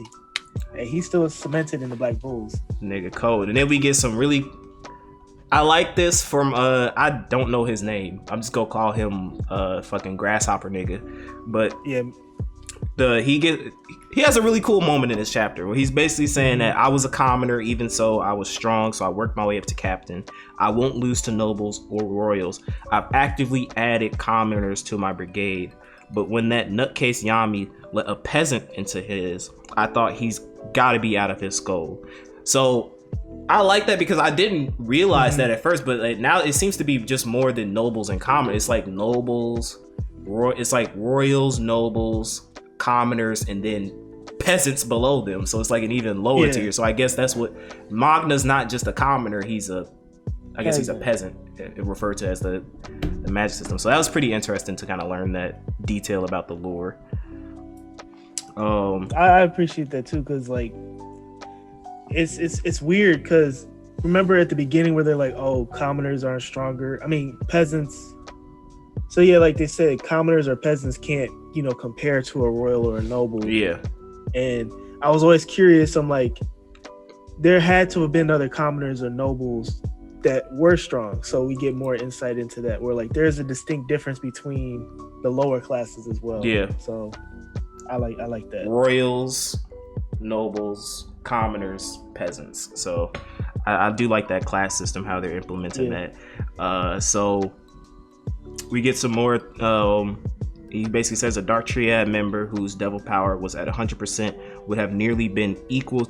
he's still cemented in the Black Bulls. Nigga cold. And then we get some really... I like this from... I don't know his name. I'm just gonna call him fucking Grasshopper nigga. But... yeah. He has a really cool moment in this chapter where he's basically saying that I was a commoner, even so I was strong, so I worked my way up to captain. I won't lose to nobles or royals. I've actively added commoners to my brigade, but when that nutcase Yami let a peasant into his, I thought he's got to be out of his skull. So I like that because I didn't realize that at first, but now it seems to be just more than nobles and commoners. It's like nobles, it's like royals, nobles, commoners, and then peasants below them, so it's like an even lower tier. So I guess that's what Magna's not just a commoner, he's a peasant, referred to as the magic system. So that was pretty interesting to kind of learn that detail about the lore. I appreciate that too, because like it's weird, because remember at the beginning where they're like, oh, commoners aren't stronger, peasants. So yeah, like they said, commoners or peasants can't, compare to a royal or a noble. Yeah. And I was always curious. I'm like, there had to have been other commoners or nobles that were strong. So we get more insight into that. Where like there's a distinct difference between the lower classes as well. Yeah. So I like that. Royals, nobles, commoners, peasants. So I do like that class system, how they're implementing that. So we get some more. He basically says a Dark Triad member whose devil power was at 100% would have nearly been equal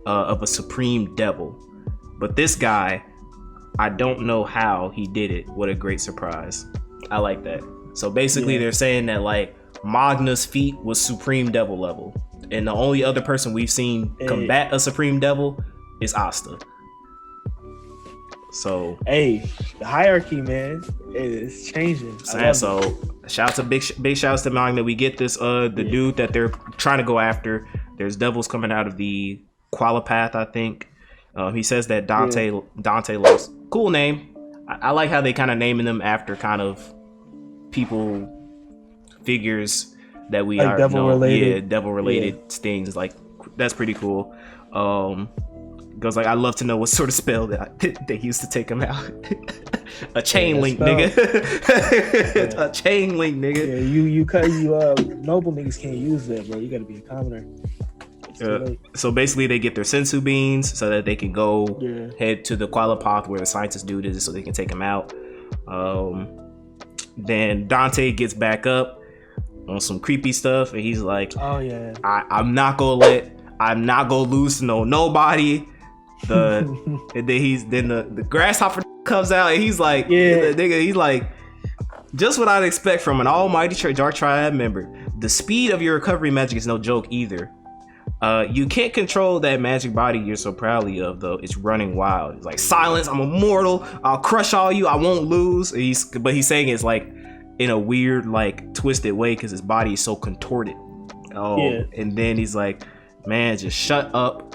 of a supreme devil. But this guy, I don't know how he did it. What a great surprise. I like that. So basically they're saying that like Magna's feat was supreme devil level. And the only other person we've seen combat a supreme devil is Asta. So the hierarchy, man, it's changing. So shout out to big shouts to Magna. We get this the dude that they're trying to go after. There's devils coming out of the Qualipath, I think. He says that Dante lost. Cool name. I like how they kind of naming them after kind of people, figures that we like are devil related. Devil related things. Like that's pretty cool. Goes like, I'd love to know what sort of spell that they used to take him out. A chain link, nigga. A chain link, nigga. Yeah, noble niggas can't use that, bro. You gotta be a commoner. So basically they get their sensu beans so that they can go head to the Qualipath where the scientist dude is, so they can take him out. Then Dante gets back up on some creepy stuff and he's like, oh yeah, I'm not gonna lose to nobody. The grasshopper comes out and he's like, he's like, just what I'd expect from an almighty Dark Triad member. The speed of your recovery magic is no joke either. You can't control that magic body you're so proudly of, though. It's running wild. It's like, silence, I'm immortal, I'll crush all you, I won't lose. But he's saying it's like in a weird, like twisted way because his body is so contorted. And then he's like, man, just shut up.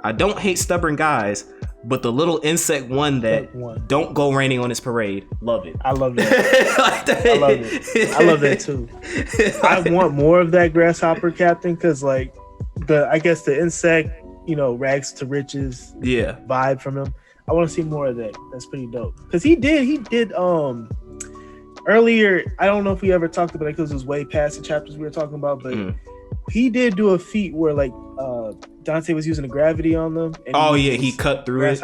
I don't hate stubborn guys, but the little insect one don't go raining on his parade. Love it. I love that. I love it. I love that too. I want more of that grasshopper captain, because like I guess the insect, rags to riches vibe from him. I want to see more of that. That's pretty dope. Because he did earlier, I don't know if we ever talked about it because it was way past the chapters we were talking about, but he did do a feat where like Dante was using the gravity on them. And he cut through it.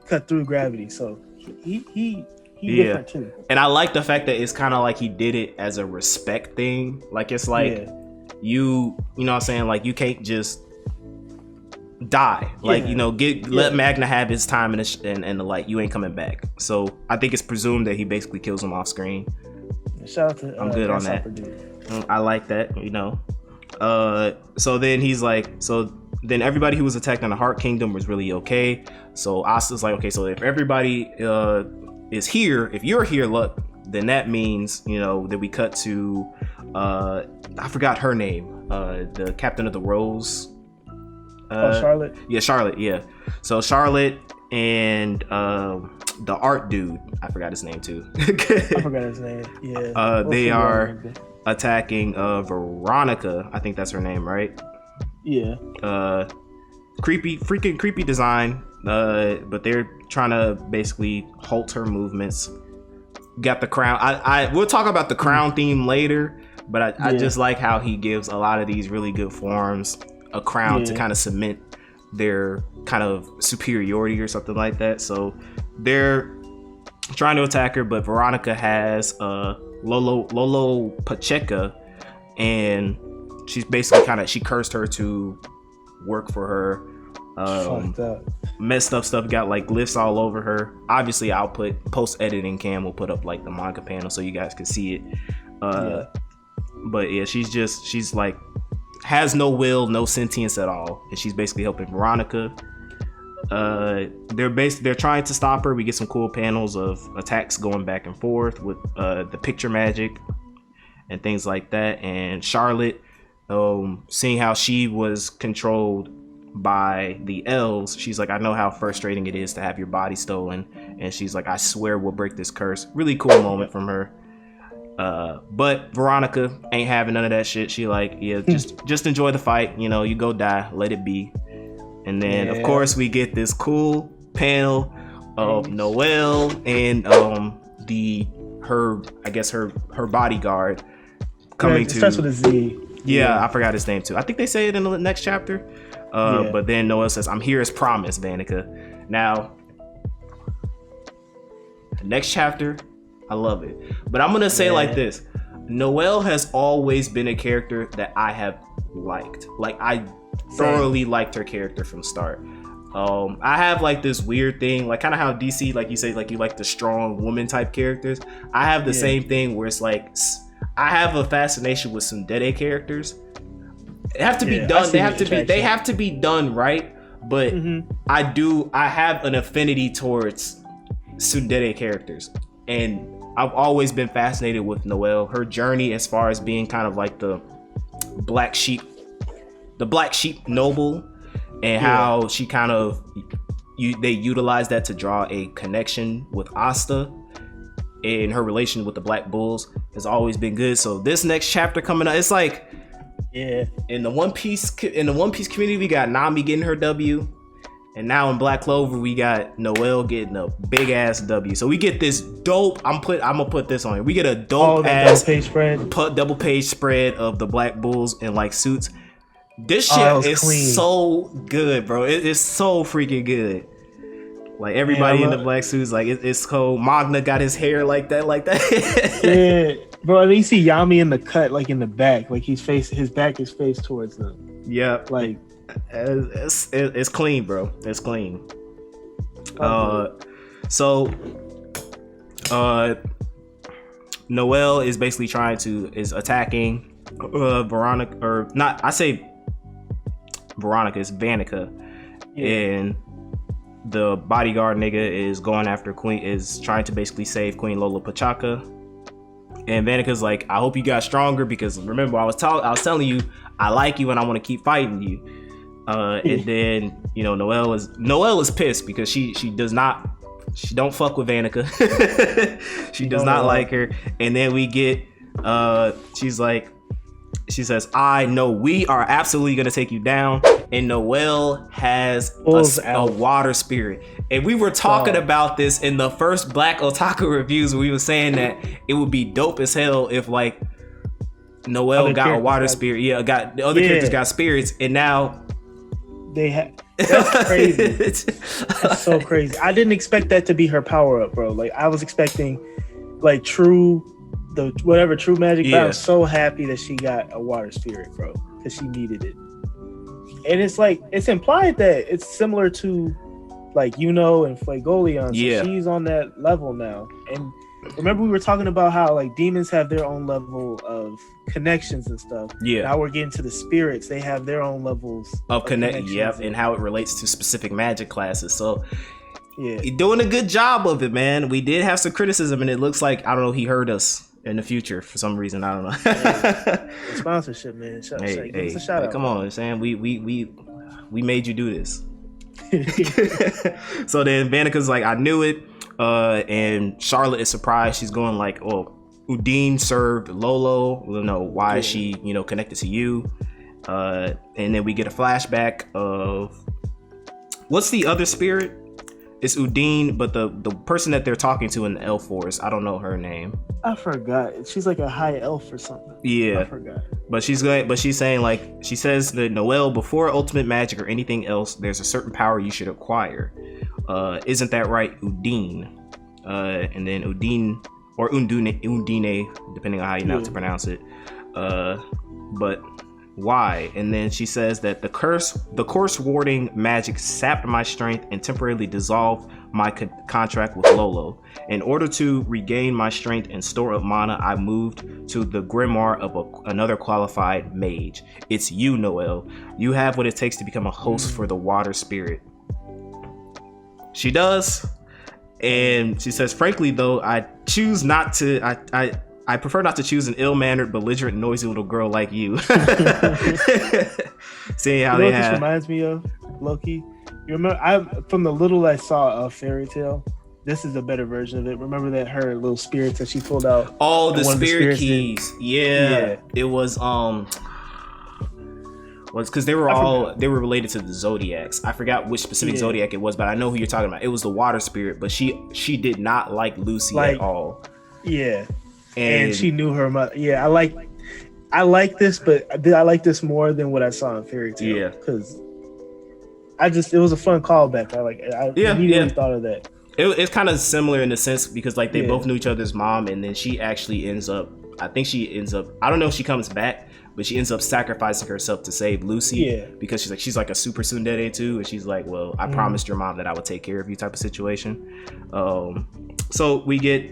Cut through gravity. So he different too. And I like the fact that it's kind of like he did it as a respect thing. Like it's like you know what I'm saying? Like you can't just die. Like let Magna have his time and the light. You ain't coming back. So I think it's presumed that he basically kills him off screen. Shout out to I'm good on that. I like that. So then he's like, so then everybody who was attacked in the Heart Kingdom was really okay. So Asta's like, okay, so if everybody is here, if you're here, look, then that means, you know, that we cut to I forgot her name, the captain of the Rose. Charlotte. Yeah, Charlotte. Yeah. So Charlotte and the art dude, I forgot his name too. I forgot his name. Yeah. They are attacking Veronica. I think that's her name, right? Yeah. Freaking creepy design. But they're trying to basically halt her movements. Got the crown. We'll talk about the crown theme later, but I just like how he gives a lot of these really good forms a crown to kind of cement their kind of superiority or something like that. So they're trying to attack her, but Veronica has Lolo Pacheca, and she's basically she cursed her to work for her. Messed up stuff, got like glyphs all over her. Obviously I'll put post editing cam, will put up like the manga panel so you guys can see it. But yeah, she's like has no will, no sentience at all, and she's basically helping Veronica. They're trying to stop her. We get some cool panels of attacks going back and forth with the picture magic and things like that. And Charlotte, seeing how she was controlled by the elves, she's like, I know how frustrating it is to have your body stolen, and she's like, I swear we'll break this curse. Really cool moment from her. But Veronica ain't having none of that shit. She like, yeah, just enjoy the fight, you know, you go die, let it be. And then of course we get this cool panel of Noelle and her bodyguard coming to. It starts with a Z. Yeah, I forgot his name too. I think they say it in the next chapter. But then Noelle says, I'm here as promised, Vanica. Now, the next chapter, I love it. But I'm gonna say like this. Noelle has always been a character that I have liked. Like, I thoroughly liked her character from start. I have like this weird thing, like kind of how DC, like you say, like you like the strong woman type characters. I have the same thing where it's like, I have a fascination with tsundere characters. They have to be done. They have to be done right. But I have an affinity towards tsundere characters, and I've always been fascinated with Noelle. Her journey as far as being kind of like the black sheep noble, and how she kind of they utilize that to draw a connection with Asta, and her relation with the Black Bulls has always been good. So this next chapter coming up, it's like, in the One Piece community, we got Nami getting her W, and now in Black Clover we got Noelle getting a big ass W. So we get this dope. I'm gonna put this on here. We get a dope ass double page spread of the Black Bulls in like suits. This shit is clean. So good, bro. It's so freaking good. Like everybody in the black suits, like it's cool. Magna got his hair like that. Yeah, bro. And you see Yami in the cut, like in the back, like his back is faced towards them. Yeah, like it's clean, bro. It's clean. So Noelle is basically is attacking Veronica, or not? I say Veronica, it's Vanica, and the bodyguard nigga is going after is trying to basically save Queen Lola Pacheca, and Vanica's like, I hope you got stronger, because remember I was telling you I like you and I want to keep fighting you. And then, you know, Noelle is pissed because she don't fuck with Vanica. She does not like her. And then we get she says, I know we are absolutely gonna take you down. And Noelle has a water spirit. And we were talking about this in the first Black Otaku Reviews. We were saying that it would be dope as hell if like Noelle got a water spirit. Yeah, got the other characters got spirits, and now they have. That's crazy. That's so crazy. I didn't expect that to be her power up, bro. Like I was expecting like true magic. But I was so happy that she got a water spirit, bro, because she needed it. And it's like it's implied that it's similar to like and Fuegoleon. So she's on that level now, and remember we were talking about how like demons have their own level of connections and stuff. Yeah. Now we're getting to the spirits. They have their own levels of connect. Yep, and how it relates to specific magic classes. So yeah, you're doing a good job of it, man. We did have some criticism, and it looks like, I don't know, he heard us in the future for some reason. I don't know. Hey, sponsorship, man. Give us a shout out. Come on, Sam. We made you do this. So then Vanica's like, I knew it. And Charlotte is surprised. She's going like, oh, Udine served Lolo. We don't know why is she, connected to you. And then we get a flashback of, what's the other spirit? It's Udine, but the person that they're talking to in the elf forest, I don't know her name. I forgot. She's like a high elf or something. Yeah, I forgot. But she's saying like, she says that Noelle, before ultimate magic or anything else, there's a certain power you should acquire. Isn't that right, Udine? And then Udine or Undine, depending on how you know to pronounce it. But why? And then she says that the course warding magic sapped my strength and temporarily dissolved my contract with Lolo. In order to regain my strength and store up mana, I moved to the grimoire of another qualified mage. It's you, Noelle. You have what it takes to become a host for the water spirit. She does. And she says, frankly, though, I prefer not to choose an ill-mannered, belligerent, noisy little girl like you. Seeing how they have. This reminds me of, Loki. You remember? From the little I saw of Fairy Tail, this is a better version of it. Remember that her little spirits that she pulled out? Oh, the spirit keys. Yeah. It was because they were related to the zodiacs. I forgot which specific zodiac it was, but I know who you're talking about. It was the water spirit, but she did not like Lucy at all. Yeah. And she knew her mother. Yeah, I like this, but I like this more than what I saw in Fairy Tail. Yeah, because it was a fun callback. I immediately thought of that. It's kind of similar in the sense because like they both knew each other's mom, and then she actually ends up. I don't know if she comes back, but she ends up sacrificing herself to save Lucy. Yeah, because she's like a super tsundere too, and she's like, well, I promised your mom that I would take care of you type of situation. So we get.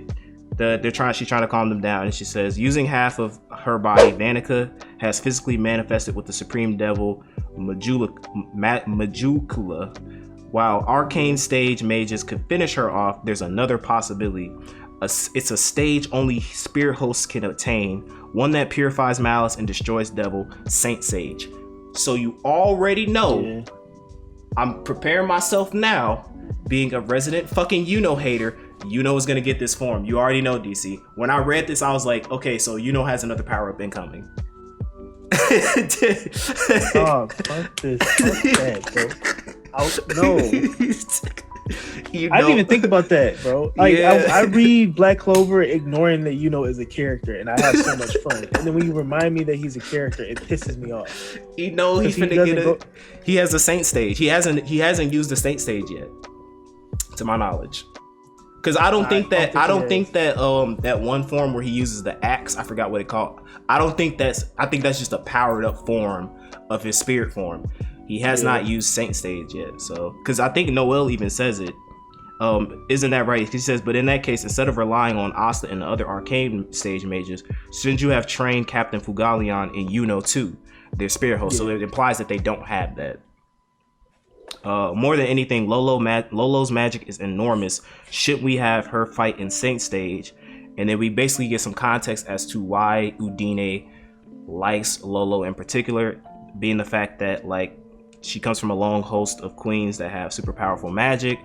She's trying to calm them down, and she says, using half of her body, Vanica has physically manifested with the supreme devil Majukula. While arcane stage mages could finish her off, there's another possibility. It's a stage only spirit hosts can attain, one that purifies malice and destroys devil, Saint Sage. So you already know, I'm preparing myself now, being a resident fucking hater. Is gonna get this form. You already know, DC. When I read this, I was like, okay, so has another power up incoming. Oh, fuck this. Fuck that, bro. No. I didn't even think about that, bro. Like, I read Black Clover ignoring that is a character, and I have so much fun. And then when you remind me that he's a character, it pisses me off. He's finna get he has a saint stage. He hasn't used the saint stage yet, to my knowledge. Because I don't think that one form where he uses the axe, I forgot what it called. I think that's just a powered up form of his spirit form. He has not used Saint Stage yet. So, because I think Noelle even says it. Isn't that right? He says, but in that case, instead of relying on Asta and the other arcane stage mages, shouldn't you have trained Captain Fugalion and too, their spirit host? So it implies that they don't have that. More than anything, Lolo's magic is enormous. Should we have her fight in Saint Stage? And then we basically get some context as to why Udine likes Lolo in particular, being the fact that like she comes from a long host of queens that have super powerful magic.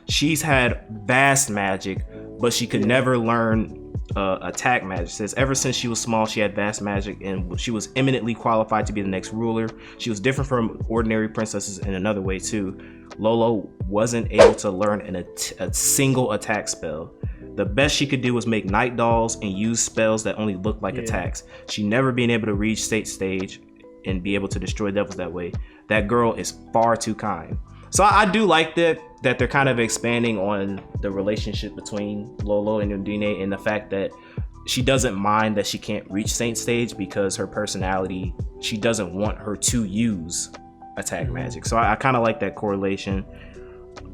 She's had vast magic, but she could never learn attack magic. It says ever since she was small, she had vast magic, and she was eminently qualified to be the next ruler. She was different from ordinary princesses in another way too. Lolo wasn't able to learn a single attack spell. The best she could do was make night dolls and use spells that only looked like attacks. She never been able to reach Saint Stage and be able to destroy devils that way. That girl is far too kind. So I do like that they're kind of expanding on the relationship between Lolo and Udine, and the fact that she doesn't mind that she can't reach Saint Stage because her personality, she doesn't want her to use attack magic. So I kind of like that correlation.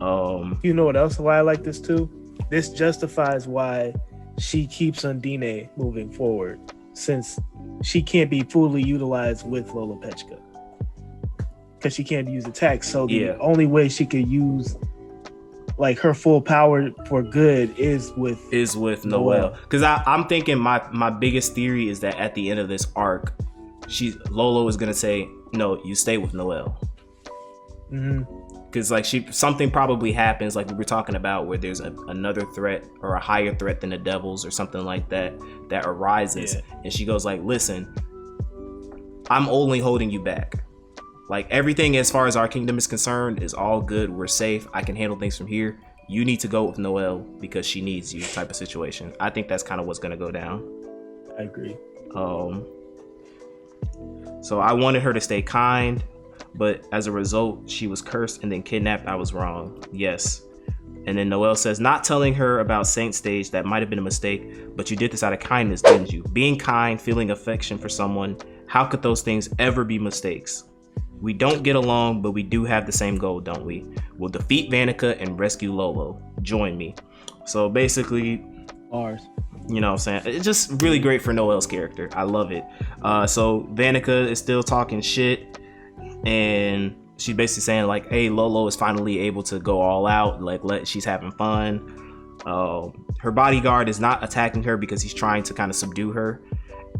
You know what else? Why I like this too? This justifies why she keeps Undine moving forward, since she can't be fully utilized with Lola Pechka because she can't use attacks. So the only way she could use like her full power for good is with Noelle. Because I'm thinking my biggest theory is that at the end of this arc, Lolo is gonna say, no, you stay with Noelle. Because like something probably happens, like we were talking about, where there's another threat or a higher threat than the devils or something like that arises, and she goes like, listen, I'm only holding you back. Like everything as far as our kingdom is concerned is all good. We're safe. I can handle things from here. You need to go with Noelle because she needs you, type of situation. I think that's kind of what's gonna go down. I agree. So I wanted her to stay kind, but as a result, she was cursed and then kidnapped. I was wrong. Yes. And then Noelle says, not telling her about Saint Stage, that might have been a mistake, but you did this out of kindness, didn't you? Being kind, feeling affection for someone, how could those things ever be mistakes? We don't get along, but we do have the same goal, don't we? We'll defeat Vanica and rescue Lolo. Join me. So basically, ours. You know what I'm saying? It's just really great for Noelle's character. I love it. So Vanica is still talking shit, and she's basically saying like, hey, Lolo is finally able to go all out. Like, she's having fun. Her bodyguard is not attacking her because he's trying to kind of subdue her.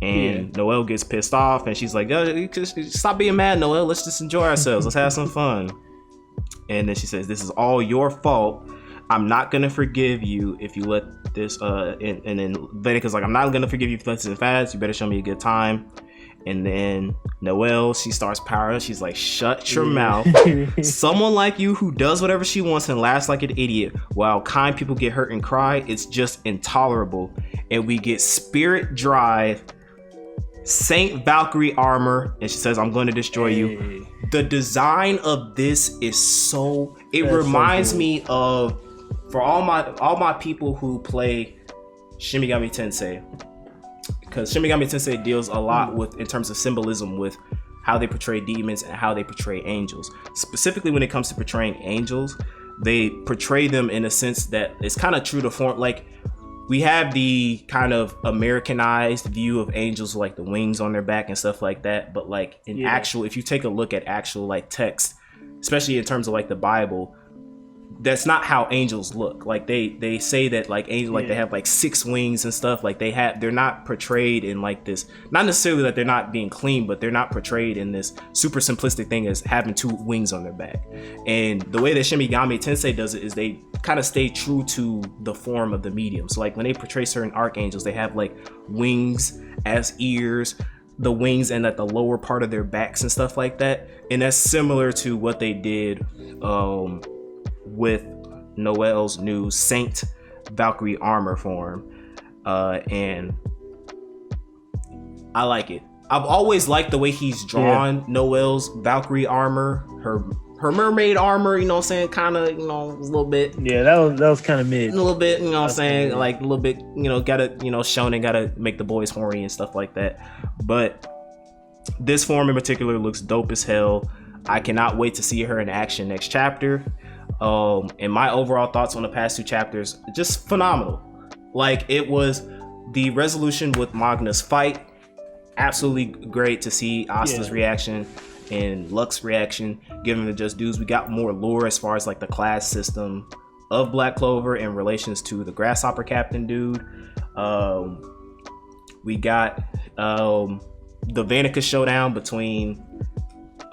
And Noelle gets pissed off, and she's like, yo, stop being mad, Noelle. Let's just enjoy ourselves. Let's have some fun. And then she says, this is all your fault. I'm not going to forgive you if you let this, and then Vanica's like, I'm not going to forgive you if you let this fast. You better show me a good time. And then Noelle, she starts powering. She's like, shut your mouth. Someone like you who does whatever she wants and laughs like an idiot while kind people get hurt and cry, it's just intolerable. And we get Spirit Drive, Saint Valkyrie armor, and she says, I'm going to destroy you. The design of this is it reminds me of, for all my people who play Shin Megami Tensei, because Shin Megami Tensei deals a lot with, in terms of symbolism, with how they portray demons and how they portray angels. Specifically when it comes to portraying angels, they portray them in a sense that it's kind of true to form. Like, we have the kind of Americanized view of angels, like the wings on their back and stuff like that. But like in actual, if you take a look at actual like text, especially in terms of like the Bible, that's not how angels look. Like they say that like angels, like they have like 6 wings and stuff. Like they're not portrayed in like this, not necessarily that they're not being clean, but they're not portrayed in this super simplistic thing as having 2 wings on their back. And the way that Shin Megami Tensei does it is they kind of stay true to the form of the medium. So like when they portray certain archangels, they have like wings as ears, the wings and at the lower part of their backs and stuff like that. And that's similar to what they did with Noelle's new Saint Valkyrie armor form, and I like it. I've always liked the way he's drawn Noelle's Valkyrie armor, her mermaid armor, you know what I'm saying, kind of, you know, a little bit. Yeah, that was kind of mid. A little bit, you know what I'm saying, like a little bit, you know, gotta, you know, shonen gotta make the boys horny and stuff like that. But this form in particular looks dope as hell. I cannot wait to see her in action next chapter. And my overall thoughts on the past 2 chapters, just phenomenal. Like, it was the resolution with Magna's fight, absolutely great to see Asta's reaction and Lux's reaction, given the just dudes. We got more lore as far as like the class system of Black Clover in relations to the Grasshopper Captain dude. We got the Vanica showdown between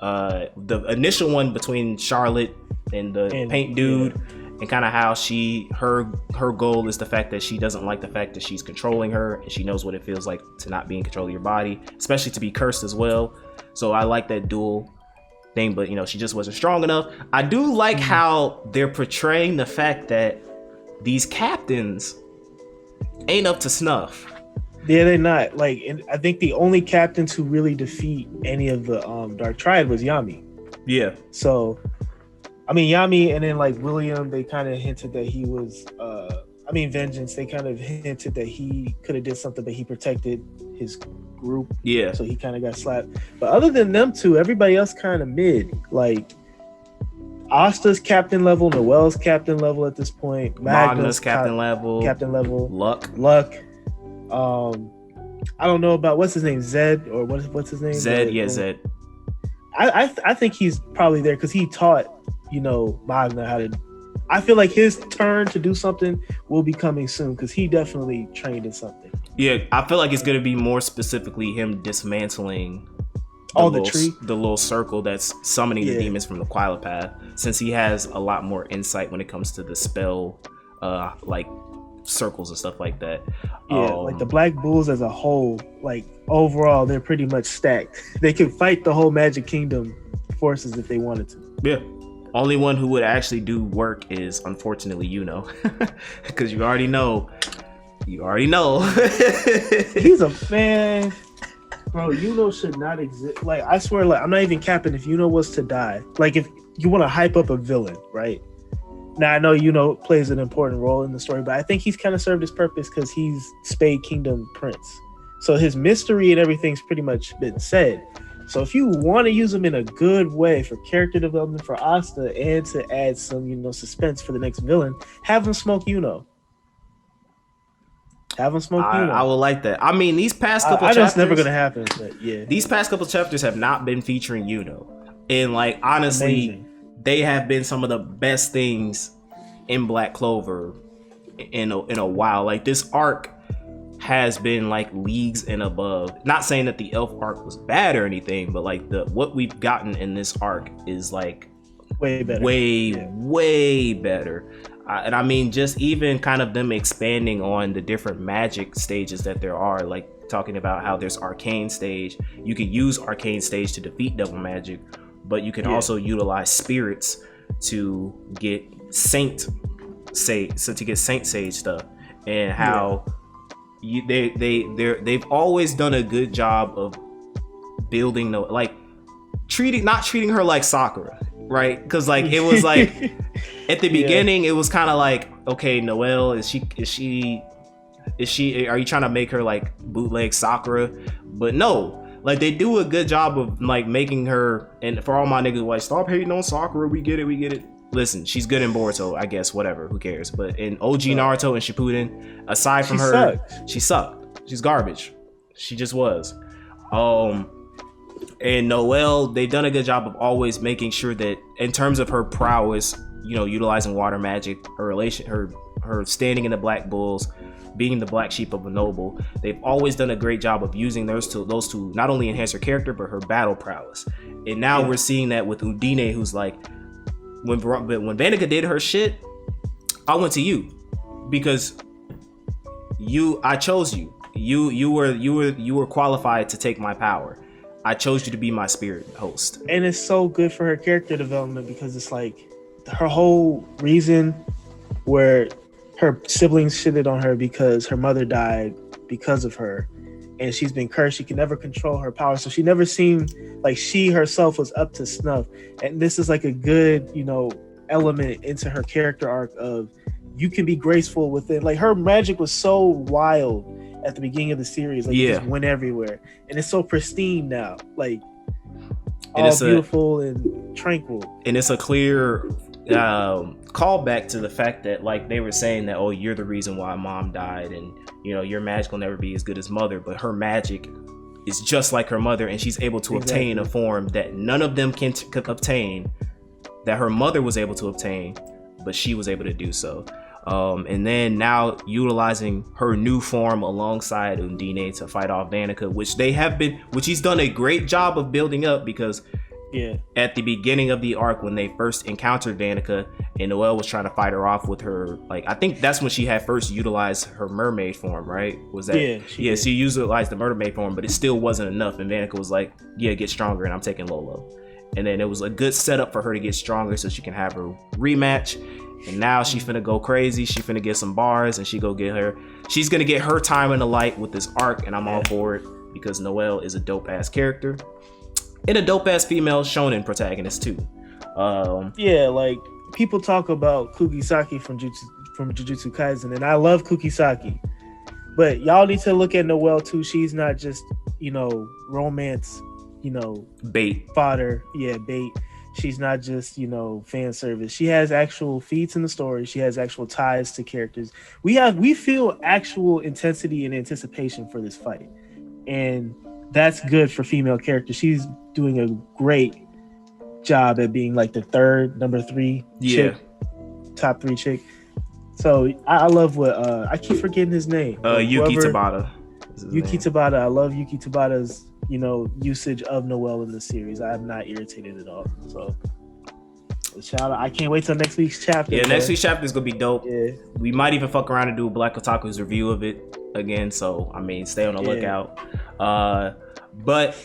the initial one between Charlotte and the paint dude, and kind of how her goal is the fact that she doesn't like the fact that she's controlling her, and she knows what it feels like to not be in control of your body, especially to be cursed as well. So I like that dual thing, but you know, she just wasn't strong enough. I do like how they're portraying the fact that these captains ain't up to snuff. Yeah, they're not. Like, and I think the only captains who really defeat any of the Dark Triad was Yami. Yeah. So, I mean, Yami, and then like William, they kind of hinted that he was. Vengeance. They kind of hinted that he could have did something, but he protected his group. Yeah. So he kind of got slapped. But other than them 2, everybody else kind of mid. Like, Asta's captain level, Noel's captain level at this point. Magna's captain level. Luck. I don't know about what's his name, Zed, or what's his name? Zed, Zed. I think he's probably there because he taught, Magna how to. I feel like his turn to do something will be coming soon because he definitely trained in something. Yeah, I feel like it's gonna be more specifically him dismantling the little circle that's summoning the demons from the Qualipath, since he has a lot more insight when it comes to the spell, like circles and stuff like that. Yeah, like the Black Bulls as a whole, like overall, they're pretty much stacked. They can fight the whole Magic Kingdom forces if they wanted to. Yeah. Only one who would actually do work is unfortunately because you already know. He's a fan. Bro, should not exist. Like, I swear, like, I'm not even capping. If was to die, like, if you want to hype up a villain, right? Now, I know plays an important role in the story, but I think he's kind of served his purpose because he's Spade Kingdom Prince. So his mystery and everything's pretty much been said. So if you want to use him in a good way for character development for Asta and to add some, suspense for the next villain, have him smoke Have him smoke I would like that. I mean, these past couple chapters... I know it's never going to happen, but yeah. These past couple chapters have not been featuring And, like, honestly, they have been some of the best things in Black Clover in a while. Like, this arc has been like leagues and above. Not saying that the elf arc was bad or anything, but like what we've gotten in this arc is like way better, way better. And I mean, just even kind of them expanding on the different magic stages that there are, like talking about how there's arcane stage. You can use arcane stage to defeat devil magic, but you can also utilize spirits to get saint sage stuff, and how they've always done a good job of building not treating her like Sakura, right? Because like it was like at the beginning it was kind of like, okay, Noelle, is she are you trying to make her like bootleg Sakura? But no, like they do a good job of like making her, and for all my niggas like, stop hating on Sakura, we get it. Listen, she's good in Boruto, I guess, whatever, who cares? But in OG Naruto and Shippuden, aside from she sucked. She's garbage. She just was. And Noelle, they've done a good job of always making sure that in terms of her prowess, utilizing water magic, her standing in the Black Bulls, being the black sheep of a noble, they've always done a great job of using those to not only enhance her character, but her battle prowess. And now we're seeing that with Undine, who's like, when Vanica did her shit, I went to you because I chose you. You were qualified to take my power. I chose you to be my spirit host. And it's so good for her character development because it's like her whole reason where her siblings shitted on her because her mother died because of her, and she's been cursed. She can never control her power, so she never seemed like she herself was up to snuff. And this is like a good, element into her character arc of you can be graceful with it. Like her magic was so wild at the beginning of the series, like it just went everywhere, and it's so pristine now, like all beautiful and tranquil. And it's a clear callback to the fact that like they were saying that, oh, you're the reason why mom died, and your magic will never be as good as mother, but her magic is just like her mother, and she's able to obtain a form that none of them can obtain, that her mother was able to obtain, but she was able to do so. And then now utilizing her new form alongside Undine to fight off Vanica, which he's done a great job of building up, because at the beginning of the arc when they first encountered Vanica and Noelle was trying to fight her off with her, like I think that's when she had first utilized her mermaid form, right? Was that she utilized the mermaid form, but it still wasn't enough, and Vanica was like, get stronger, and I'm taking Lolo. And then it was a good setup for her to get stronger so she can have her rematch. And now she finna go crazy. She finna get some bars, and she's gonna get her time in the light with this arc, and I'm all for it because Noelle is a dope ass character and a dope ass female shonen protagonist too. Like people talk about Kugisaki from Jujutsu Kaisen, and I love Kugisaki, but y'all need to look at Noelle too. She's not just romance, bait fodder, bait. she's not just, fan service. She has actual feats in the story. She has actual ties to characters. We feel actual intensity and anticipation for this fight. And that's good for female characters. She's doing a great job at being like the number 3 chick, top 3 chick. So I love what I keep forgetting his name. Yuki Tabata. Yuki Tabata. I love Yuki Tabata's usage of Noelle in the series. I'm not irritated at all. So shout out. I can't wait till next week's chapter. Yeah, next week's chapter is gonna be dope. Yeah. We might even fuck around and do a Black Otaku's review of it again. So I mean, stay on the lookout. But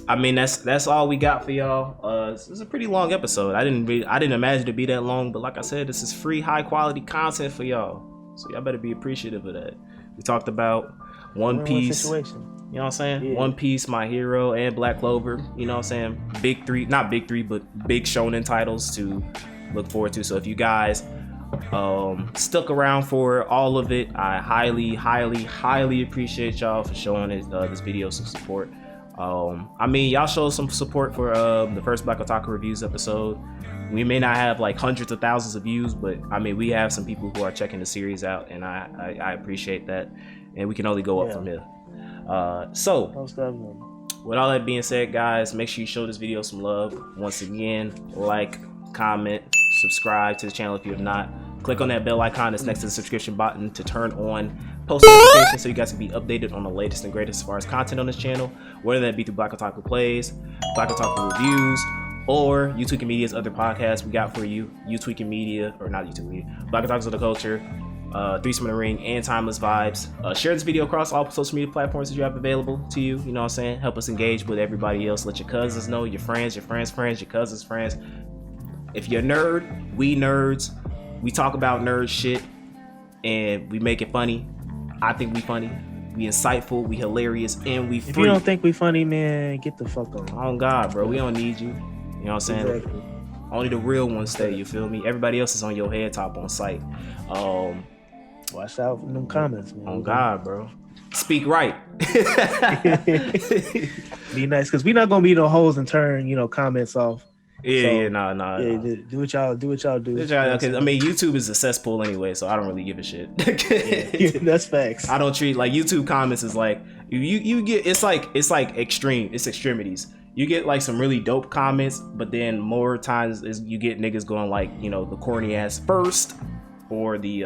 I mean, that's all we got for y'all. This is a pretty long episode. I didn't imagine it to be that long, but like I said, this is free, high quality content for y'all. So y'all better be appreciative of that. We talked about One Piece. Situation. You know what I'm saying? Yeah. One Piece, My Hero, and Black Clover. You know what I'm saying? Not big three, but big shonen titles to look forward to. So if you guys stuck around for all of it, I highly, highly, highly appreciate y'all for showing this video some support. I mean, y'all showed some support for the first Black Otaku Reviews episode. We may not have like hundreds of thousands of views, but I mean, we have some people who are checking the series out, and I appreciate that. And we can only go up from here. So, with all that being said, guys, make sure you show this video some love. Once again, like, comment, subscribe to the channel if you have not. Click on that bell icon that's next to the subscription button to turn on post notifications so you guys can be updated on the latest and greatest as far as content on this channel, whether that be through Black Otaku Plays, Black Otaku Reviews, or You Tweaking Media's other podcasts we got for you. You Tweaking Media, or not You Tweaking Media, Black Otakus of the Culture, Threesome in the Ring, and Timeless Vibes. Share this video across all social media platforms that you have available to you. You know what I'm saying? Help us engage with everybody else. Let your cousins know, your friends, your cousins' friends. If you're a nerd, we nerds. We talk about nerd shit and we make it funny. I think we funny. We insightful, we hilarious, and we free. If you don't think we funny, man, get the fuck on. Oh God, bro, we don't need you. You know what I'm saying? Exactly. Only the real ones stay, you feel me? Everybody else is on your head top on site. Watch out for them comments, man. Oh God, bro. Speak right. Be nice, because we're not gonna be no hoes and turn, comments off. Nah. Yeah, do what y'all do. I mean, YouTube is a cesspool anyway, so I don't really give a shit. Yeah, that's facts. I don't treat like YouTube comments is like you get it's like extremities. You get like some really dope comments, but then more times is you get niggas going like, the corny ass first, or the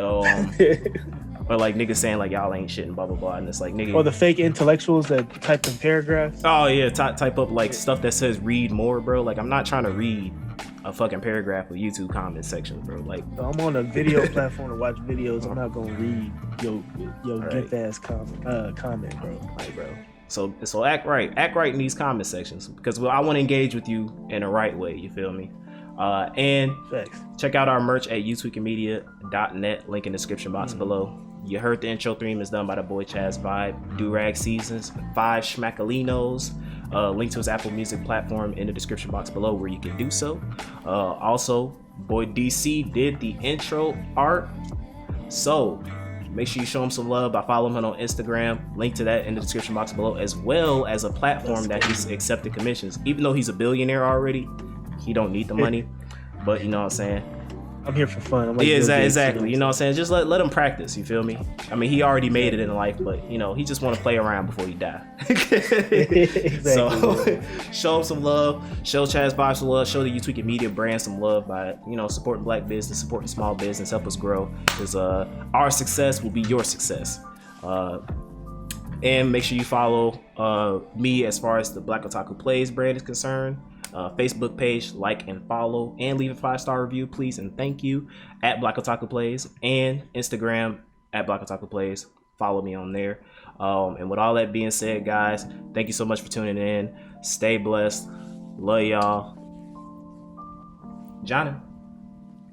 or like niggas saying like y'all ain't shit and blah blah blah, and it's like nigga. Or the fake intellectuals that type in paragraphs. Oh yeah, type up like stuff that says read more, bro. Like I'm not trying to read a fucking paragraph of YouTube comment section, bro. Like I'm on a video platform to watch videos. I'm not gonna read yo get ass comment, bro. Like bro. So act right in these comment sections, because I want to engage with you in the right way. You feel me? And Thanks. Check out our merch at youtweakingmedia.net. Link in the description box below. You heard the intro theme is done by the boy Chaz Vibe. Do-Rag Seasons, 5 Schmackalinos. Link to his Apple Music platform in the description box below where you can do so. Also, boy DC did the intro art. So make sure you show him some love by following him on Instagram. Link to that in the description box below, as well as a platform that he's accepted commissions. Even though he's a billionaire already, he don't need the money. But you know what I'm saying? I'm here for fun. Yeah, exactly. You know what I'm saying? Just let him practice, you feel me? I mean, he already made it in life, but he just want to play around before he die. Exactly. So show him some love, show Chaz Vibe some love, show the You Tweaking Media brand some love by, supporting black business, supporting small business, help us grow. Because our success will be your success. And make sure you follow me as far as the Black Otaku Plays brand is concerned. Facebook page, like and follow, and leave a 5-star review, please, and thank you, at Black Otaku Plays, and Instagram at Black Otaku Plays. Follow me on there. And with all that being said, guys, thank you so much for tuning in. Stay blessed. Love y'all. Johnny.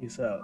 Peace out.